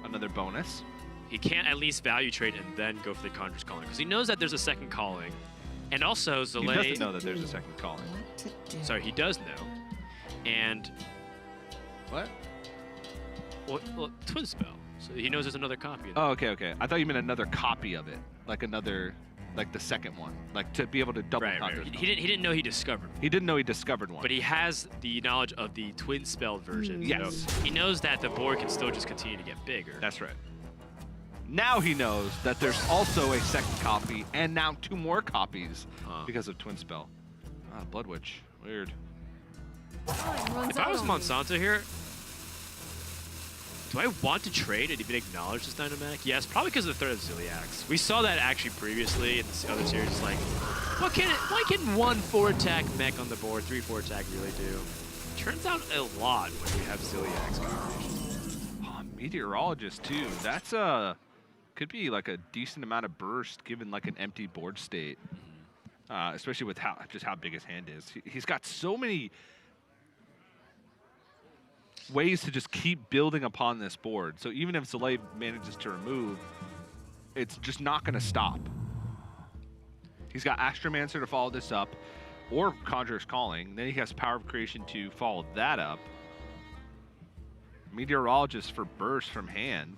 Another bonus. He can't at least value trade and then go for the Conjurer's Calling, because he knows that there's a second calling. And also, He Zalae... doesn't know that there's a second calling. Sorry, he does know. And... What? Well, Twin Spell. So he knows there's another copy of it. Oh, okay, okay. I thought you meant another copy of it. Like another... Like the second one. Like to be able to double Right. He didn't know he discovered one. He didn't know he discovered one. But he has the knowledge of the twin spelled version. Yes. So he knows that the board can still just continue to get bigger. That's right. Now he knows that there's also a second copy, and now 2 more copies because of Twin Spell. Ah, Blood Witch. Weird. If I was Monsanto here, do I want to trade and even acknowledge this Dynamatic? Yes, probably because of the threat of Ziliax. We saw that actually previously in this other series. Like, what can one 4-attack mech on the board, 3-4 attack really do? Turns out a lot when you have Ziliax combinations. Oh, Meteorologist too. That's could be like a decent amount of burst given like an empty board state, especially with how big his hand is. He's got so many. ways to just keep building upon this board. So even if Soleil manages to remove, it's just not going to stop. He's got Astromancer to follow this up, or Conjurer's Calling. Then he has Power of Creation to follow that up. Meteorologist for burst from hand.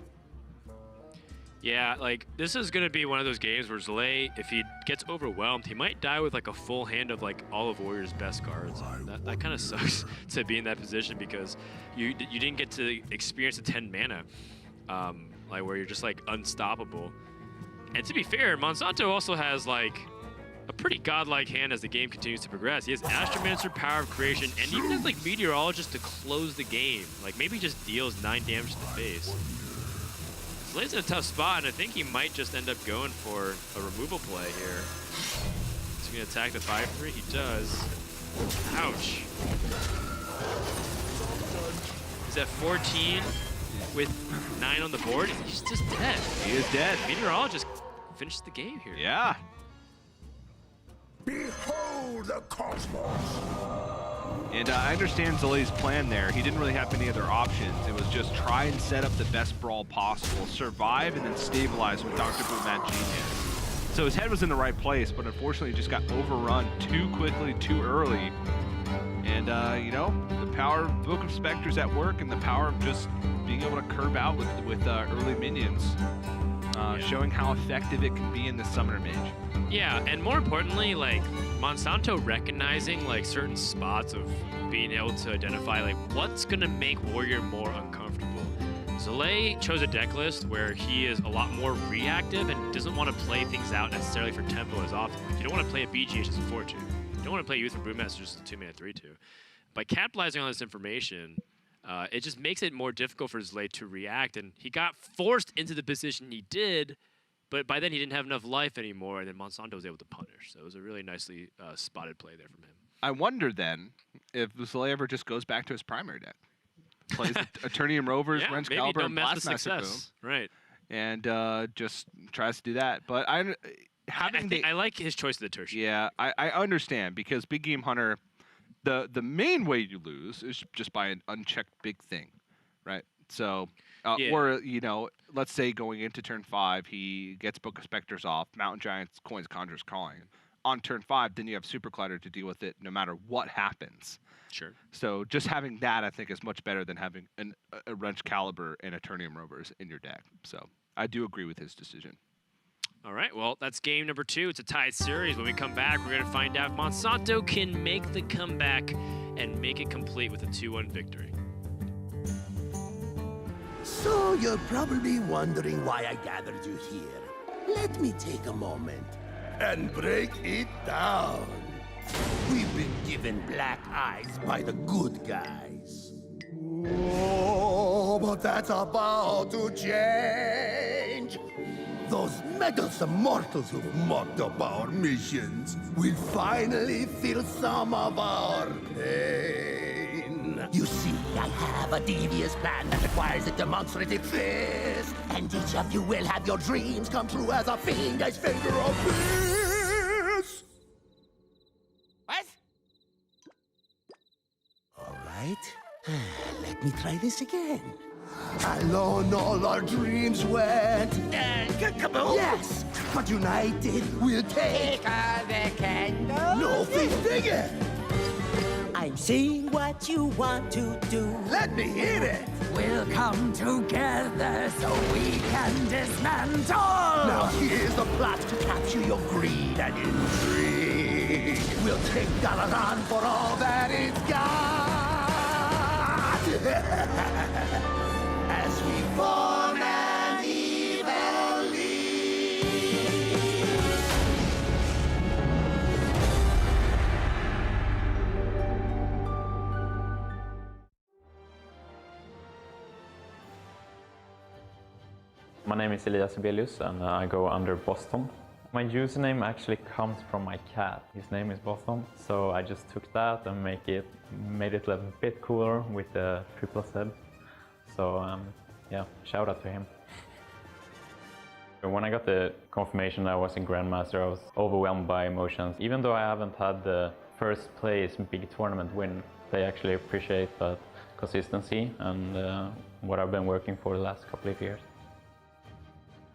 Yeah, like, this is going to be one of those games where Zalae, if he gets overwhelmed, he might die with, like, a full hand of, like, all of Warrior's best cards. That kind of sucks to be in that position because you didn't get to experience the 10 mana, like, where you're just, like, unstoppable. And to be fair, Monsanto also has, like, a pretty godlike hand as the game continues to progress. He has Astromancer, Power of Creation, and even has, like, Meteorologist to close the game. Like, maybe he just deals 9 damage to the face. Soleil's in a tough spot, and I think he might just end up going for a removal play here. Is he going to attack the 5-3? He does. Ouch. He's at 14 with 9 on the board. He's just dead. He is dead. Meteorologist finishes the game here. Yeah. Behold the cosmos! And I understand Zalae's plan there. He didn't really have any other options. It was just try and set up the best brawl possible, survive, and then stabilize with Dr. Boom at Genius. So his head was in the right place, but unfortunately he just got overrun too quickly, too early. And, you know, the power of Book of Specters at work and the power of just being able to curve out with early minions, showing how effective it can be in the Summoner Mage. Yeah, and more importantly, like, Monsanto recognizing, like, certain spots of being able to identify, like, what's gonna make Warrior more uncomfortable. Zalae chose a deck list where he is a lot more reactive and doesn't want to play things out necessarily for tempo as often. You don't want to play a BGH as a 4-2. You don't want to play Youth for Brewmaster as a 2-mana 3-2. By capitalizing on this information, it just makes it more difficult for Zalae to react, and he got forced into the position he did, but by then he didn't have enough life anymore, and then Monsanto was able to punish. So it was a really nicely spotted play there from him. I wonder then if Zalae ever just goes back to his primary deck. Plays Eternium Rovers, Wrench Caliber, and Blastmaster Boom. Right. And just tries to do that. But I like his choice of the tertiary. Yeah, I understand, because Big Game Hunter, the main way you lose is just by an unchecked big thing, right? So, or, you know, let's say going into turn 5, he gets Book of Specters off, Mountain Giants, Coins, Conjurer's Calling. On turn 5, then you have Super Collider to deal with it no matter what happens. Sure. So just having that, I think, is much better than having a Wrench Caliber and Eternium Rovers in your deck. So I do agree with his decision. All right, well, that's game number 2. It's a tied series. When we come back, we're going to find out if Monsanto can make the comeback and make it complete with a 2-1 victory. So you're probably wondering why I gathered you here. Let me take a moment and break it down. We've been given black eyes by the good guys. Oh, but that's about to change. Those meddlesome mortals who've mocked up our missions will finally feel some of our pain. You see, I have a devious plan that requires a demonstrative fist, and each of you will have your dreams come true as a fiendish finger of peace. What? All right, let me try this again. Alone all our dreams went. Kaboom! Yes, but united we'll take all the candles. No fish digging. I'm seeing what you want to do. Let me hit it. We'll come together so we can dismantle. Now here's the plot to capture your greed and intrigue. We'll take Dalaran for all that it's got. As we form an evil league. My name is Elias Sibelius and I go under Boston. My username actually comes from my cat. His name is Boston, so I just took that and made it a bit cooler with the triple Z. So yeah, shout out to him. When I got the confirmation that I was in Grandmaster, I was overwhelmed by emotions. Even though I haven't had the first place big tournament win, they actually appreciate that consistency and what I've been working for the last couple of years.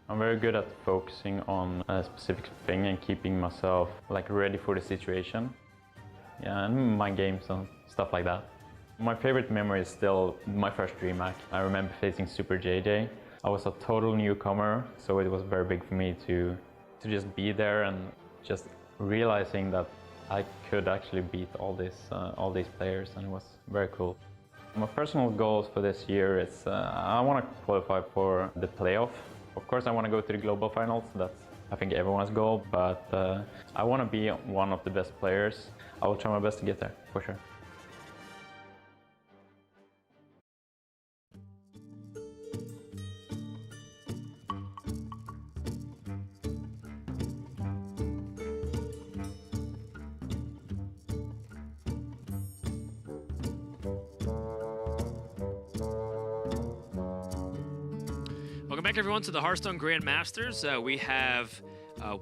I'm very good at focusing on a specific thing and keeping myself like ready for the situation. Yeah, and my games and stuff like that. My favorite memory is still my first DreamHack. I remember facing Super JJ. I was a total newcomer, so it was very big for me to just be there and just realizing that I could actually beat all these players, and it was very cool. My personal goals for this year is I want to qualify for the playoff. Of course, I want to go to the global finals. That's, I think, everyone's goal, but I want to be one of the best players. I will try my best to get there, for sure. Welcome back, everyone, to the Hearthstone Grandmasters. We have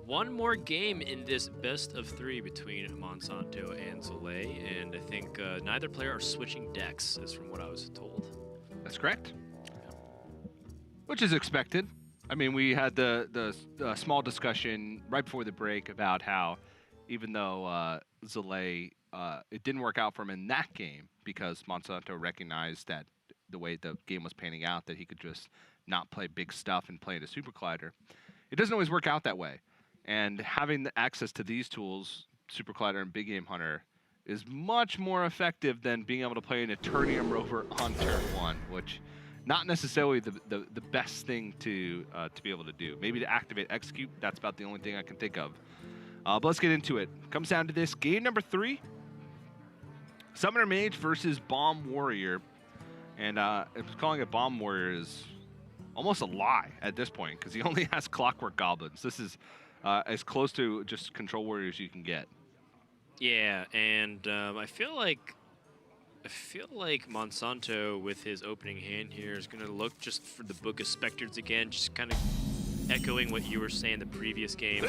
one more game in this best of 3 between Monsanto and Soleil, and I think neither player are switching decks, is from what I was told. That's correct. Which is expected. I mean, we had the small discussion right before the break about how even though Zalae, it didn't work out for him in that game because Monsanto recognized that the way the game was panning out, that he could just not play big stuff and play into Super Collider. It doesn't always work out that way. And having the access to these tools, Super Collider and Big Game Hunter, is much more effective than being able to play an Eternium Rover on turn 1, which not necessarily the best thing to be able to do. Maybe to activate Execute, that's about the only thing I can think of. But let's get into it. Comes down to this. Game number 3. Summoner Mage versus Bomb Warrior. And calling it Bomb Warrior is almost a lie at this point, because he only has Clockwork Goblins. This is as close to just Control Warriors you can get. Yeah, and I feel like Monsanto with his opening hand here is going to look just for the Book of Specters again, just kind of echoing what you were saying the previous game.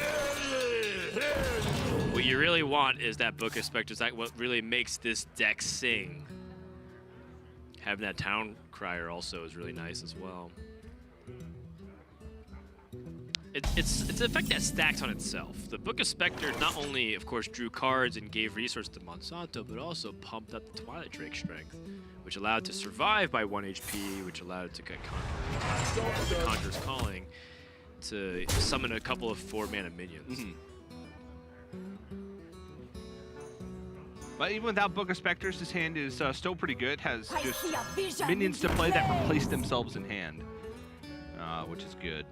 What you really want is that Book of Specters. That's what really makes this deck sing. Having that Town Crier also is really nice as well. It's an effect that stacks on itself. The Book of Spectre not only, of course, drew cards and gave resources to Monsanto, but also pumped up the Twilight Drake strength, which allowed it to survive by 1 HP, which allowed it to get the Conjurer's Calling to summon a couple of 4-mana minions. Mm-hmm. But even without Book of Specters, his hand is still pretty good. Has just minions to play that replace themselves in hand, which is good.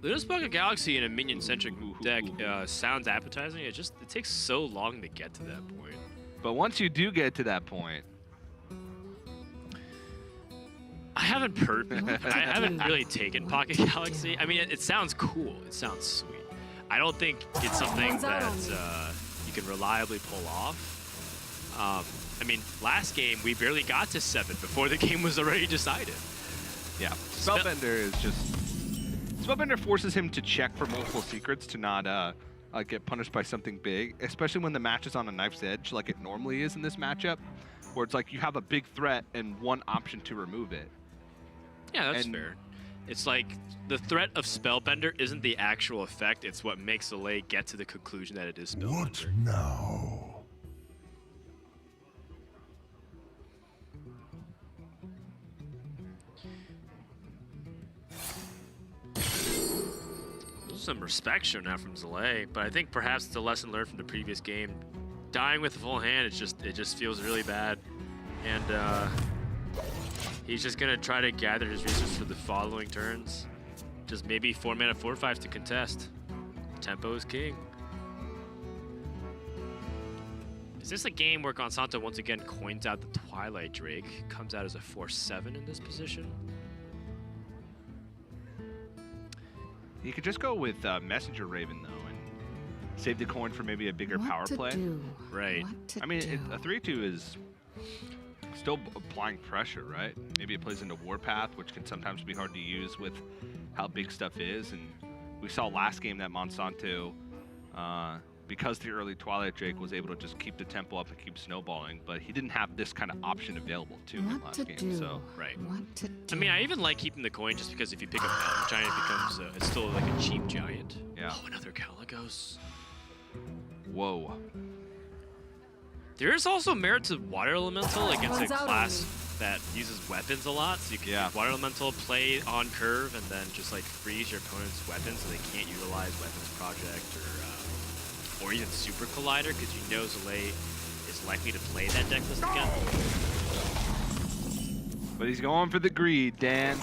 Luna's Bucket Galaxy in a minion-centric deck sounds appetizing. It takes so long to get to that point. But once you do get to that point, I haven't really taken Pocket Galaxy. I mean, it sounds cool. It sounds sweet. I don't think it's something that you can reliably pull off. I mean, last game we barely got to 7 before the game was already decided. Yeah, Spellbender is just... Spellbender forces him to check for multiple secrets to not get punished by something big, especially when the match is on a knife's edge like it normally is in this matchup, where it's like you have a big threat and one option to remove it. Yeah, that's fair. It's like the threat of Spellbender isn't the actual effect, it's what makes Soleil get to the conclusion that it is Spellbender. What now? Some respect shown out from Zalae, but I think perhaps it's a lesson learned from the previous game. Dying with a full hand, it just feels really bad, and he's just gonna try to gather his resources for the following turns. Just maybe 4-mana 4/5s to contest. Tempo is king. Is this a game where Monsanto once again coins out the Twilight Drake, comes out as a 4/7 in this position? You could just go with Messenger Raven, though, and save the coin for maybe a bigger power play. Right. I mean, a 3/2 is still applying pressure, right? Maybe it plays into Warpath, which can sometimes be hard to use with how big stuff is. And we saw last game that Monsanto because the early Twilight Drake was able to just keep the tempo up and keep snowballing, but he didn't have this kind of option available to him last game. So right. What to do? I mean, I even like keeping the coin just because if you pick up Mountain Giant, it becomes it's still like a cheap giant. Yeah. Oh, another Caligos. Whoa. There is also merit to Water Elemental against a Runs out on class me. that uses weapons a lot. So you can use Water Elemental, play on curve, and then just like freeze your opponent's weapons so they can't utilize Weapons Project or even Super Collider, because you know Zalae is likely to play that deck list again. But he's going for the greed, Dan.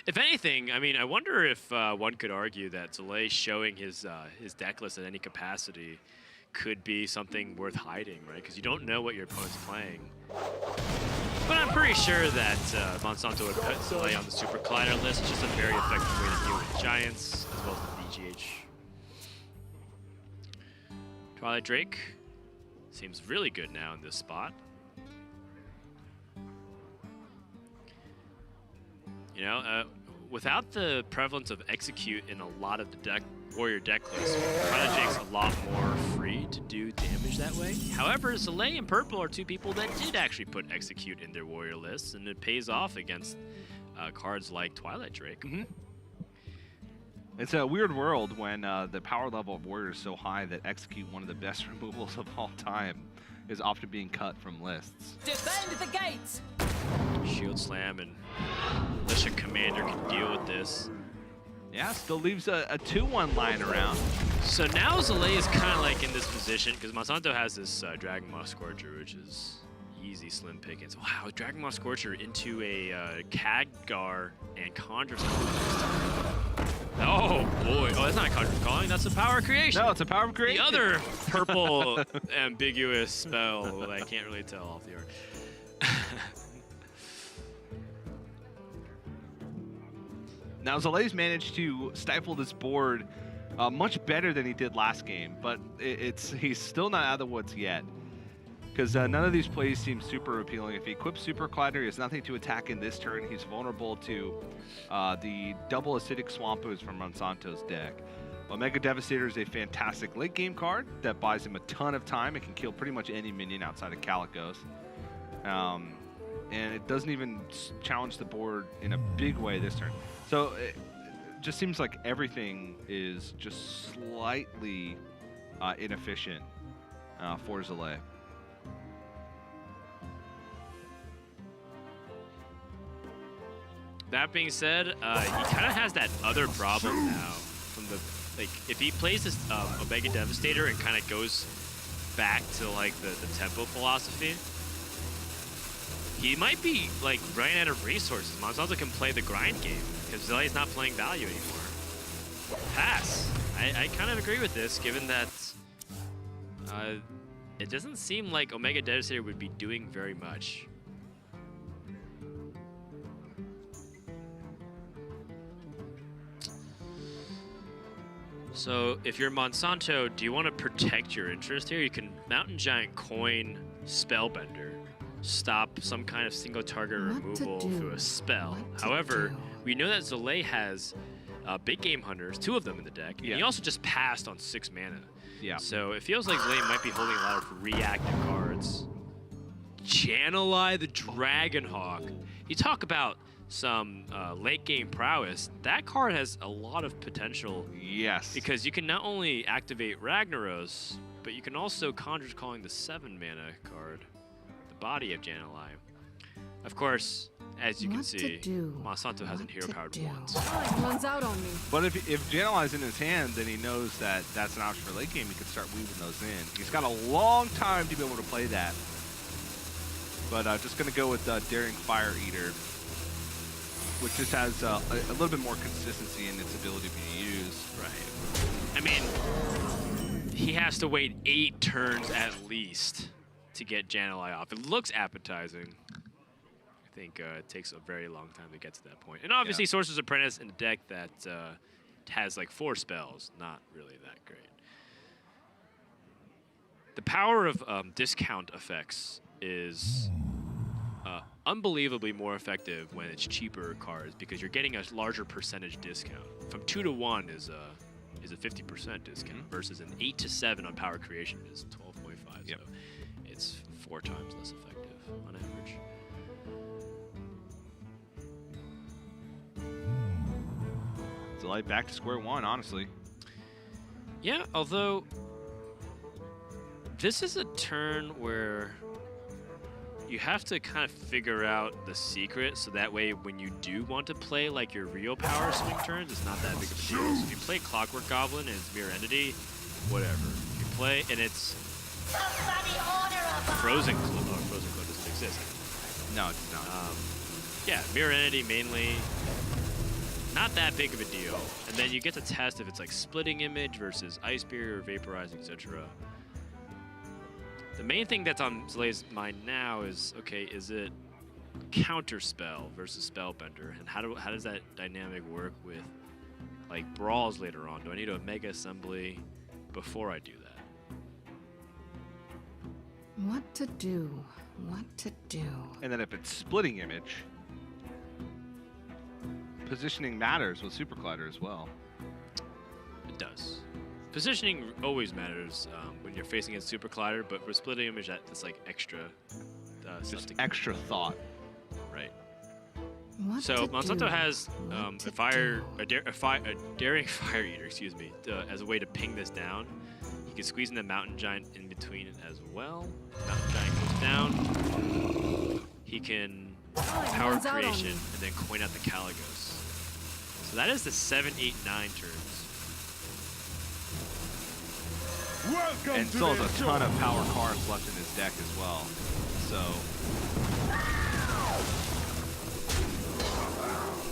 If anything, I mean, I wonder if one could argue that Zalae showing his deck list at any capacity could be something worth hiding, right? Because you don't know what your opponent's playing. But I'm pretty sure that Monsanto would put Zalae on the Super Collider list. It's just a very effective way to deal with Giants, as well as the VGH. Twilight Drake seems really good now in this spot. You know, without the prevalence of Execute in a lot of the warrior deck lists, Twilight Drake's a lot more free to do damage that way. However, Zalae and Purple are two people that did actually put Execute in their warrior lists, and it pays off against cards like Twilight Drake. Mm-hmm. It's a weird world when the power level of warrior is so high that Execute, one of the best removals of all time, is often being cut from lists. Defend the gates! Shield Slam and Militia Commander can deal with this. Yeah, still leaves a 2-1 lying around. So now Zalae is kind of like in this position, because Monsanto has this Dragon Moth Scorcher, which is easy slim pickings. Wow, Dragon Moth Scorcher into a Khadgar and Conjure. Oh boy, oh that's not Conjure Calling, that's a Power of Creation. No, it's a Power of Creation. The other purple ambiguous spell that I can't really tell off the art. Now Zalae's managed to stifle this board much better than he did last game, but he's still not out of the woods yet. Because none of these plays seem super appealing. If he equips Super Collider, he has nothing to attack in this turn. He's vulnerable to the double acidic Swamp Ooze from Monsanto's deck. Omega Devastator is a fantastic late game card that buys him a ton of time. It can kill pretty much any minion outside of Calicos. And it doesn't even challenge the board in a big way this turn. So it just seems like everything is just slightly inefficient for Zalae. That being said, he kind of has that other problem now. From the if he plays this Omega Devastator and kind of goes back to like the tempo philosophy, he might be like running out of resources. Monsanto can play the grind game because Zalae's not playing value anymore. Pass. I kind of agree with this, given that it doesn't seem like Omega Devastator would be doing very much. So if you're Monsanto, do you want to protect your interest here? You can Mountain Giant coin Spellbender, stop some kind of single target removal through a spell. However, we know that Zalae has big game hunters, 2 of them in the deck. And he also just passed on 6 mana. Yeah. So it feels like Zalae might be holding a lot of reactive cards. Channeleye the Dragonhawk. You talk about some late game prowess. That card has a lot of potential. Yes. Because you can not only activate Ragnaros, but you can also Conjure Calling the 7 mana card, the body of Channeleye. Of course, as you can see, Monsanto hasn't hero powered once. Runs out on me. But if Channeleye's in his hand, then he knows that that's an option for late game. He can start weaving those in. He's got a long time to be able to play that. But just going to go with Daring Fire Eater, which just has a little bit more consistency in its ability to be used. Right. I mean, he has to wait 8 turns at least to get Channeleye off. It looks appetizing. I think it takes a very long time to get to that point. And obviously, Sorcerer's Apprentice in a deck that has like 4 spells, not really that great. The power of discount effects is unbelievably more effective when it's cheaper cards because you're getting a larger percentage discount. From 2 to 1 is is a 50% discount versus an 8 to 7 on power creation is 12.5. Yep. So it's 4 times less effective on average. Zalae back to square one, honestly. Yeah, although this is a turn where you have to kind of figure out the secret so that way when you do want to play like your real power swing turns, it's not that big of a deal. So if you play Clockwork Goblin and it's Mirror Entity, whatever. If you play and it's Frozen Cloak, Frozen Cloak doesn't exist. No, it's not. Yeah, Mirror Entity mainly, not that big of a deal. And then you get to test if it's like Splitting Image versus Ice Barrier or Vaporizing, etc. The main thing that's on Zalae's mind now is, okay, is it Counterspell versus Spellbender? And how does that dynamic work with like brawls later on? Do I need a Mega Assembly before I do that? What to do? What to do? And then if it's Splitting Image, positioning matters with Super Collider as well. It does. Positioning always matters when you're facing a Super Collider, but for Splitting Image, that's like extra stuff Just to extra thought. right. What So to Monsanto do? has What to a daring fire eater, excuse me, as a way to ping this down. You can squeeze in the Mountain Giant in between it as well. Mountain Giant goes down. He can power runs out on creation me. and then coin out the Caligos. So that is the 7, 8, 9 turns. Welcome And to still the has a ton of power cards left in his deck as well. So.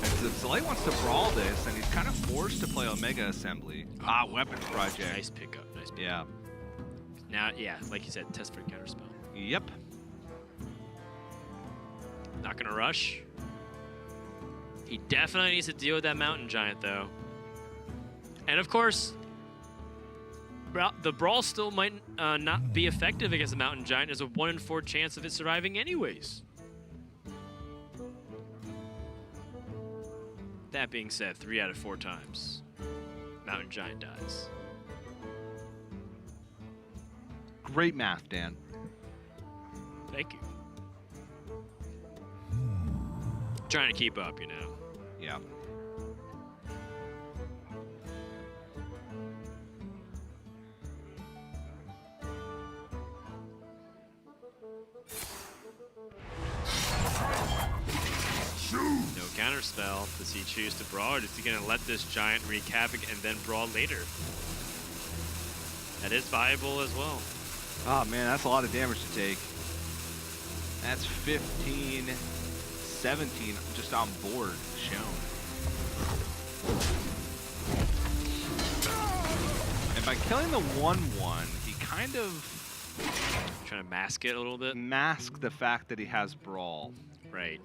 And if Zalae wants to brawl this, then he's kind of forced to play Omega Assembly. Weapons Project. Nice pickup. Nice pickup. Yeah. Now, yeah, like you said, test for Counterspell. Yep. Not gonna rush. He definitely needs to deal with that Mountain Giant, though. And of course, the Brawl still might not be effective against the Mountain Giant. There's a 1 in 4 chance of it surviving anyways. That being said, 3 out of 4 times, Mountain Giant dies. Great math, Dan. Thank you. Trying to keep up, you know. Yeah. No counterspell. Does he choose to brawl, or is he going to let this giant wreak havoc and then brawl later? That is viable as well. Oh man, that's a lot of damage to take. That's 15, 17 just on board shown. And by killing the 1/1, he kind of Trying to mask it a little bit. masked the fact that he has Brawl. Right.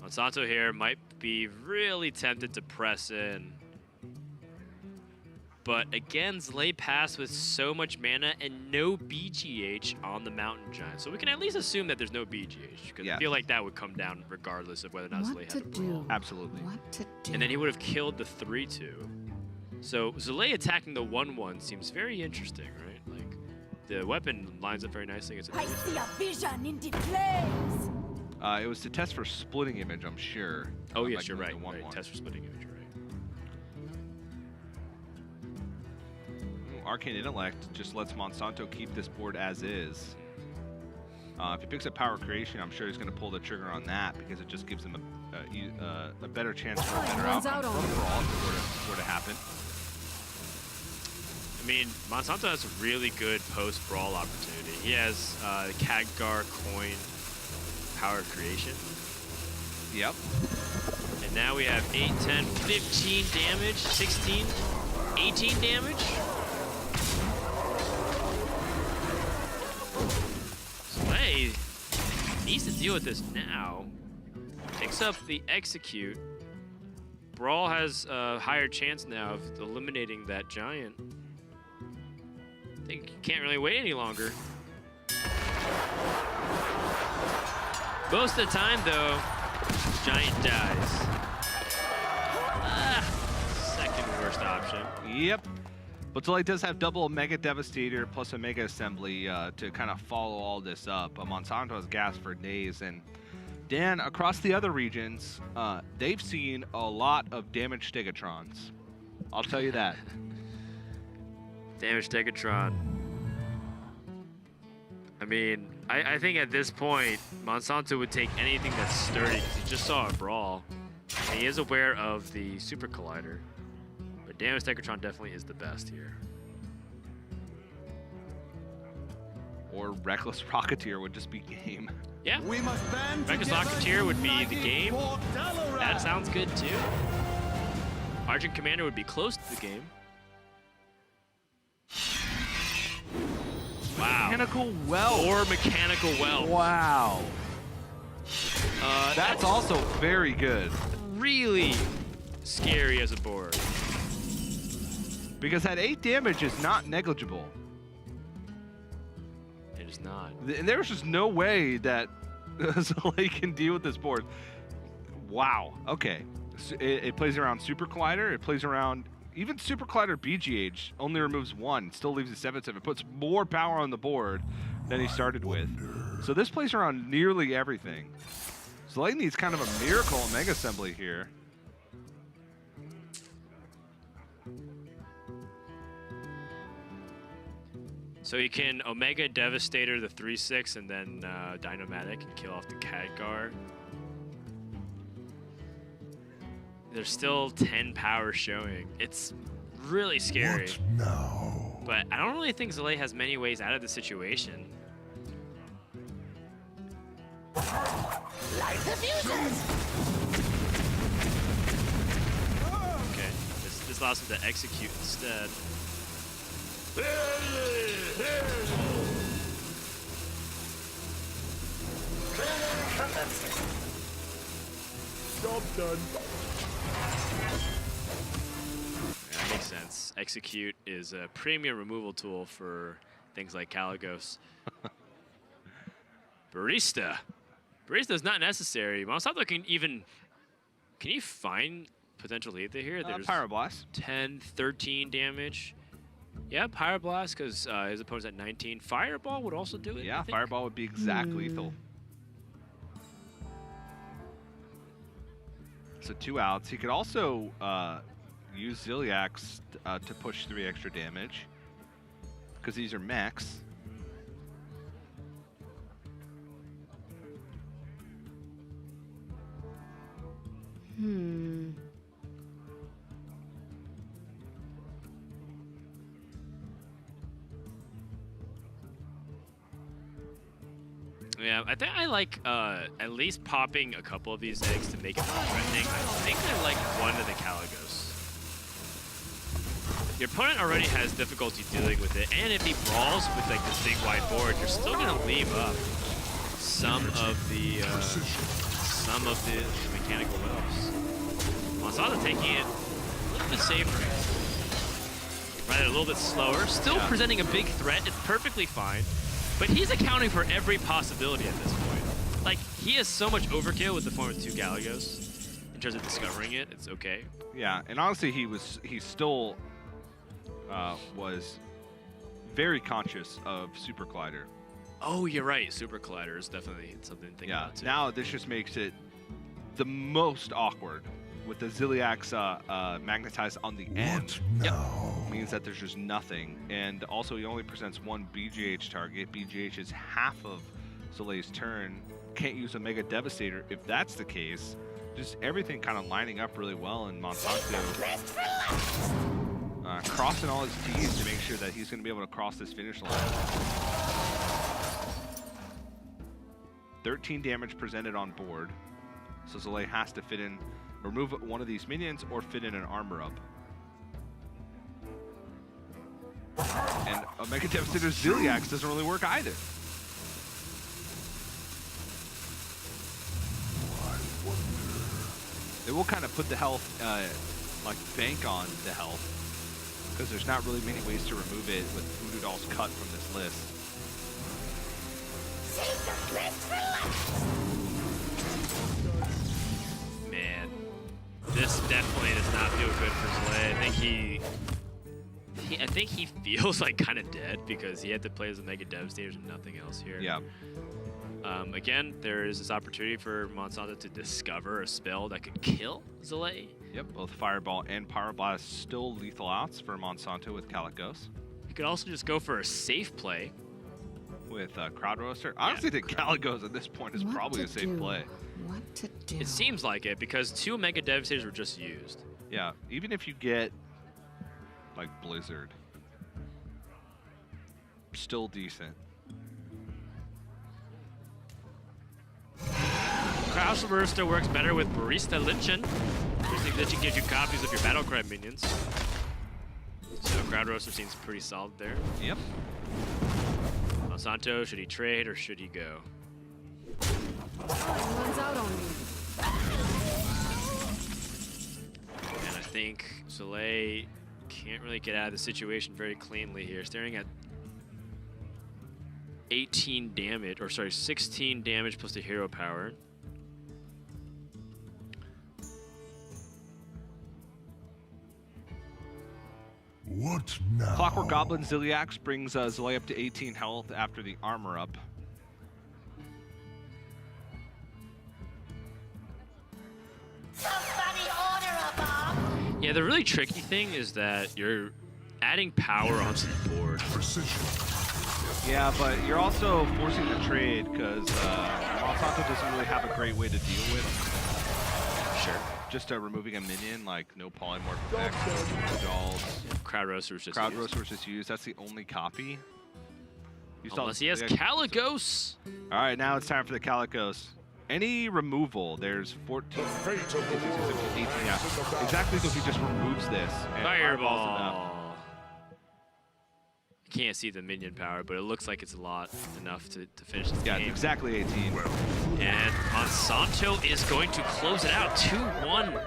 Monsanto here might be really tempted to press in. But again, Zalae passed with so much mana and no BGH on the Mountain Giant. So we can at least assume that there's no BGH, because I feel like that would come down regardless of whether or not Zalae What had to a brawl. do? Absolutely. What to do? And then he would have killed the 3/2. So Zalae attacking the 1/1 seems very interesting, right? Like, the weapon lines up very nicely against I it. see a vision in the flames. It was to test for Splitting Image, I'm sure. Oh, By yes, you're killing right. the 1/1. Right. Test for Splitting Image, you're right. Ooh, Arcane Intellect just lets Monsanto keep this board as is. If he picks up Power Creation, I'm sure he's going to pull the trigger on that because it just gives him a better chance for a better runs outcome out on from me. Brawl if it were to happen. I mean, Monsanto has a really good post-brawl opportunity. He has Khadgar Coin Power Creation. Yep. And now we have 8, 10, 15 damage, 16, 18 damage. Soleil needs to deal with this now. Picks up the Execute. Brawl has a higher chance now of eliminating that giant. I think you can't really wait any longer. Most of the time, though, giant dies. Second worst first option. Yep. But Soleil does have double Mega Devastator plus a Mega Assembly to kind of follow all this up. Monsanto has gas for days. And Dan, across the other regions, they've seen a lot of damaged Stegatrons. I'll tell you that. Damaged Stegatron. I mean, I think at this point, Monsanto would take anything that's sturdy because he just saw a brawl. And he is aware of the Super Collider. But Damaged Stegatron definitely is the best here. Or Reckless Rocketeer would just be game. Yeah. We must band Reckless together, Rocketeer would be the united game. for Dalaran. That sounds good too. Argent Commander would be close to the game. Wow. Mechanical Well. Or Mechanical Well. Wow. That's also very good. Really scary as a board. Because that 8 damage is not negligible. It is not. And there's just no way that Soleil can deal with this board. Wow. Okay. So it plays around Super Collider. It plays around even Super Collider BGH. Only removes 1. Still leaves a 7/7. Puts more power on the board than he started with. So this plays around nearly everything. Soleil needs kind of a miracle in Mega Assembly here. So you can Omega Devastator the 3/6 and then Dynomatic and kill off the Khadgar. There's still 10 power showing. It's really scary. What now? But I don't really think Zalae has many ways out of the situation. Light the fuses! Okay, this allows him to execute instead. Job done. Yeah, that makes sense. Execute is a premium removal tool for things like Caligos. Barista. Barista is not necessary. Monsanto can even... Can you find potential Letha here? There's Pyroblast. 10, 13 damage. Yeah, Pyroblast, because his opponent's at 19. Fireball would also do it. Yeah, I think. Fireball would be exact lethal. So 2 outs. He could also use Ziliax to push 3 extra damage, because these are mechs. Yeah, I think I like at least popping a couple of these eggs to make it more threatening. I think I like one of the Caligos. Your opponent already has difficulty dealing with it, and if he brawls with like this big wide board, you're still gonna leave up some of the mechanical wells. Monsanto taking it a little bit safer. Right, a little bit slower, still presenting a big threat. It's perfectly fine. But he's accounting for every possibility at this point. Like, he has so much overkill with the form of 2 Galagos. In terms of discovering it, it's okay. Yeah, and honestly, he still was very conscious of Super Collider. Oh, you're right. Super Collider is definitely something to think about, too. Now this just makes it the most awkward with the Ziliax magnetized on the end. Means that there's just nothing. And also he only presents 1 BGH target. BGH is half of Soleil's turn. Can't use a Mega Devastator. If that's the case, just everything kind of lining up really well, and Monsanto crossing all his T's to make sure that he's going to be able to cross this finish line. 13 damage presented on board. So Soleil has to fit in, remove one of these minions or fit in an armor up. And a Mega Devastator Ziliax doesn't really work either. It will kind of put the health, like bank on the health, because there's not really many ways to remove it with Voodoo Doll's cut from this list. Save the best for last! Man. This definitely does not feel good for Soleil. I think he feels like kind of dead because he had to play as a Mega Devastators and nothing else here. Yeah. Again, there is this opportunity for Monsanto to discover a spell that could kill Zalae. Yep, both Fireball and Pyroblast still lethal outs for Monsanto with Calicos. He could also just go for a safe play. With Crowd Roaster. I honestly think Calicos at this point is probably a safe play. What to do? It seems like it because 2 Mega Devastators were just used. Yeah, even if you get like Blizzard, still decent. Crowd Roaster works better with Barista Lichen. Barista Lichen gives you copies of your Battlecry minions. So Crowd Roaster seems pretty solid there. Yep. Monsanto, should he trade or should he go? Someone's out on me. And I think Soleil can't really get out of the situation very cleanly here. Staring at 18 damage, or sorry, 16 damage plus the hero power. What now? Clockwork Goblin Ziliax brings Zalae up to 18 health after the armor up. Somebody order a bomb. Yeah, the really tricky thing is that you're adding power onto the board. Precision. Yeah, but you're also forcing the trade because Monsanto doesn't really have a great way to deal with. Sure. Just removing a minion, like no polymorph effect, no dolls. Crowd Roaster was just Crowd used. Roaster was just used. That's the only copy. You saw Unless he has yeah. Calicos. All right, now it's time for the Calicos. Any removal, there's 14, 15, 16, 17, 18, yeah. Exactly, so he just removes this. And fireballs enough. Fireball. Can't see the minion power, but it looks like it's a lot enough to finish this Yeah, game. exactly 18. And Monsanto is going to close it out 2-1.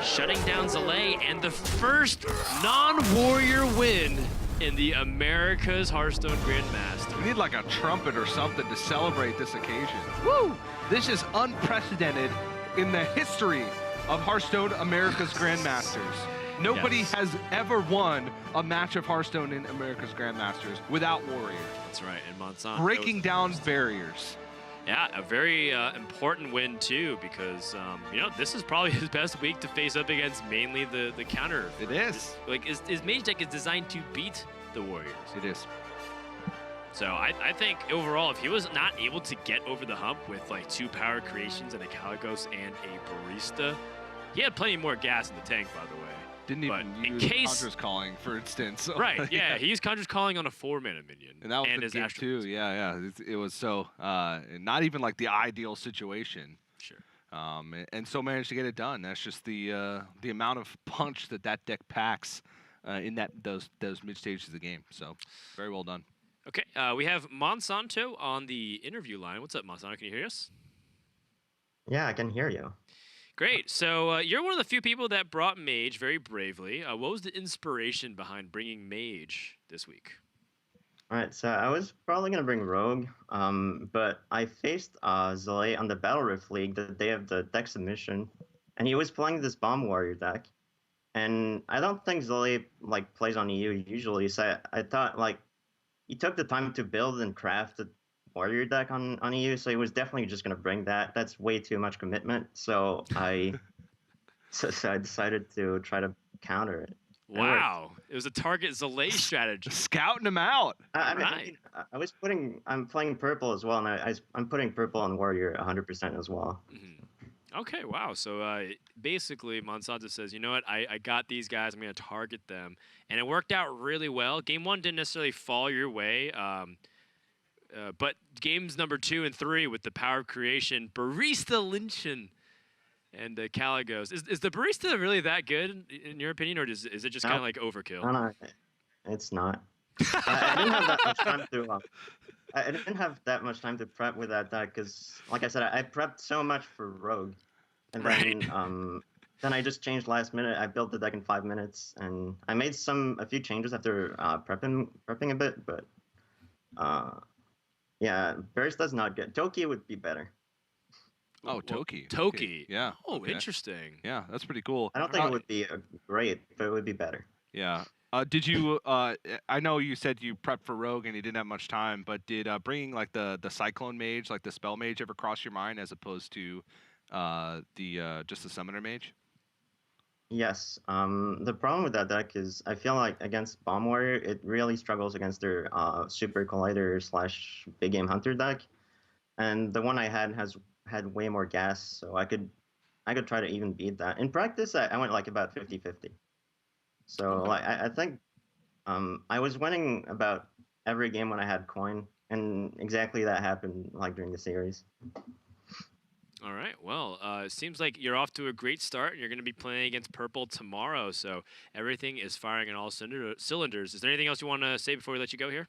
Shutting down Zalae and the first non-warrior win in the America's Hearthstone Grandmasters. We need like a trumpet or something to celebrate this occasion. Woo! This is unprecedented in the history of Hearthstone America's Grandmasters. Nobody has ever won a match of Hearthstone in America's Grandmasters without Warrior. That's right, and Monsanto. Breaking down barriers. Yeah, a very important win too, because you know, this is probably his best week to face up against mainly the counter. It is. Like his mage deck is designed to beat the Warriors. It is. So I think overall, if he was not able to get over the hump with like 2 power creations and a Calicos and a Barista, he had plenty more gas in the tank, by the way. Didn't even use Conjurer's Calling, for instance. So, Right, yeah, he used Conjurer's Calling on a 4-mana minion. And that was and the his game attributes. too. Yeah. It was so not even like the ideal situation. Sure. And so managed to get it done. That's just the amount of punch that deck packs in those mid stages of the game. So very well done. Okay, we have Monsanto on the interview line. What's up, Monsanto? Can you hear us? Yeah, I can hear you. Great. So you're one of the few people that brought Mage very bravely. What was the inspiration behind bringing Mage this week? All right, so I was probably going to bring Rogue, but I faced Zalae on the Battle Rift League the day of the deck submission, and he was playing this Bomb Warrior deck. And I don't think Zalae like plays on EU usually, so I thought like he took the time to build and craft a Warrior deck on EU, so he was definitely just going to bring that. That's way too much commitment, so I decided to try to counter it. Wow, it was a target Zalae strategy. Scouting him out. I'm playing purple as well, and I'm putting purple on Warrior 100% as well. Mm-hmm. Okay, wow. So basically, Monsanto says, you know what, I got these guys, I'm going to target them. And it worked out really well. Game 1 didn't necessarily fall your way, but games number 2 and 3 with the power of creation, Barista Lichen and Calicos. Is the Barista really that good, in your opinion, or is it just kind of like overkill? No, it's not. I didn't have that much time to. I didn't have that much time to prep with that deck because, like I said, I prepped so much for Rogue, and then I just changed last minute. I built the deck in 5 minutes, and I made a few changes after prepping a bit, but yeah, Barista's not good. Toki would be better. Oh, Toki. Toki. Yeah. Oh, okay. interesting. Yeah, that's pretty cool. I don't think it would be great, but it would be better. Yeah. Did you? I know you said you prepped for Rogue and you didn't have much time, but did bringing like the Cyclone Mage, like the Spell Mage, ever cross your mind as opposed to just the Summoner Mage? Yes. The problem with that deck is I feel like against Bomb Warrior, it really struggles against their Super Collider / Big Game Hunter deck, and the one I had way more gas, so I could try to even beat that. In practice, I went like about 50-50. So like I think I was winning about every game when I had coin, and exactly that happened like during the series. All right. Well, it seems like you're off to a great start. You're going to be playing against Purple tomorrow, so everything is firing on all cylinders. Is there anything else you want to say before we let you go here?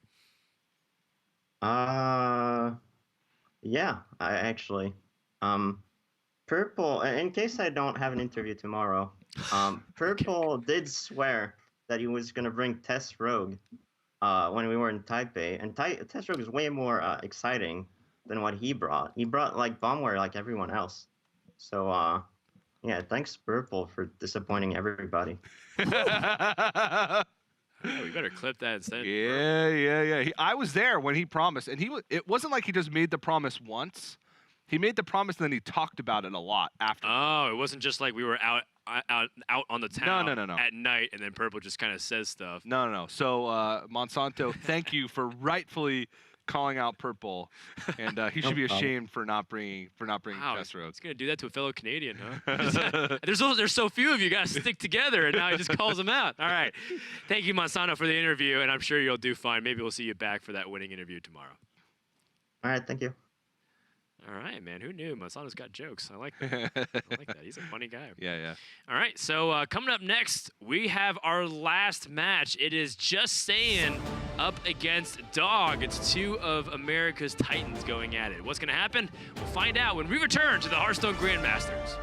Yeah, I actually. Purple, in case I don't have an interview tomorrow, Purple did swear that he was going to bring Test Rogue when we were in Taipei, and Test Rogue is way more exciting than what he brought. He brought like Bomb Warrior like everyone else. So yeah, thanks Purple for disappointing everybody. Oh, we better clip that instead. Yeah. I was there when he promised, and it wasn't like he just made the promise once. He made the promise, and then he talked about it a lot after. Oh, it wasn't just like we were out on the town No. at night, and then Purple just kind of says stuff. No. So Monsanto, thank you for rightfully calling out Purple, and he should be ashamed for not bringing Test Rogue. He's gonna do that to a fellow Canadian, huh? there's so few of you guys stick together, and now he just calls them out. All right, thank you, Monsanto, for the interview, and I'm sure you'll do fine. Maybe we'll see you back for that winning interview tomorrow. All right, thank you. All right, man. Who knew? Monsanto's got jokes. I like that. I like that. He's a funny guy. Yeah. All right, so coming up next, we have our last match. It is Just Saying up against Dog. It's two of America's Titans going at it. What's going to happen? We'll find out when we return to the Hearthstone Grandmasters.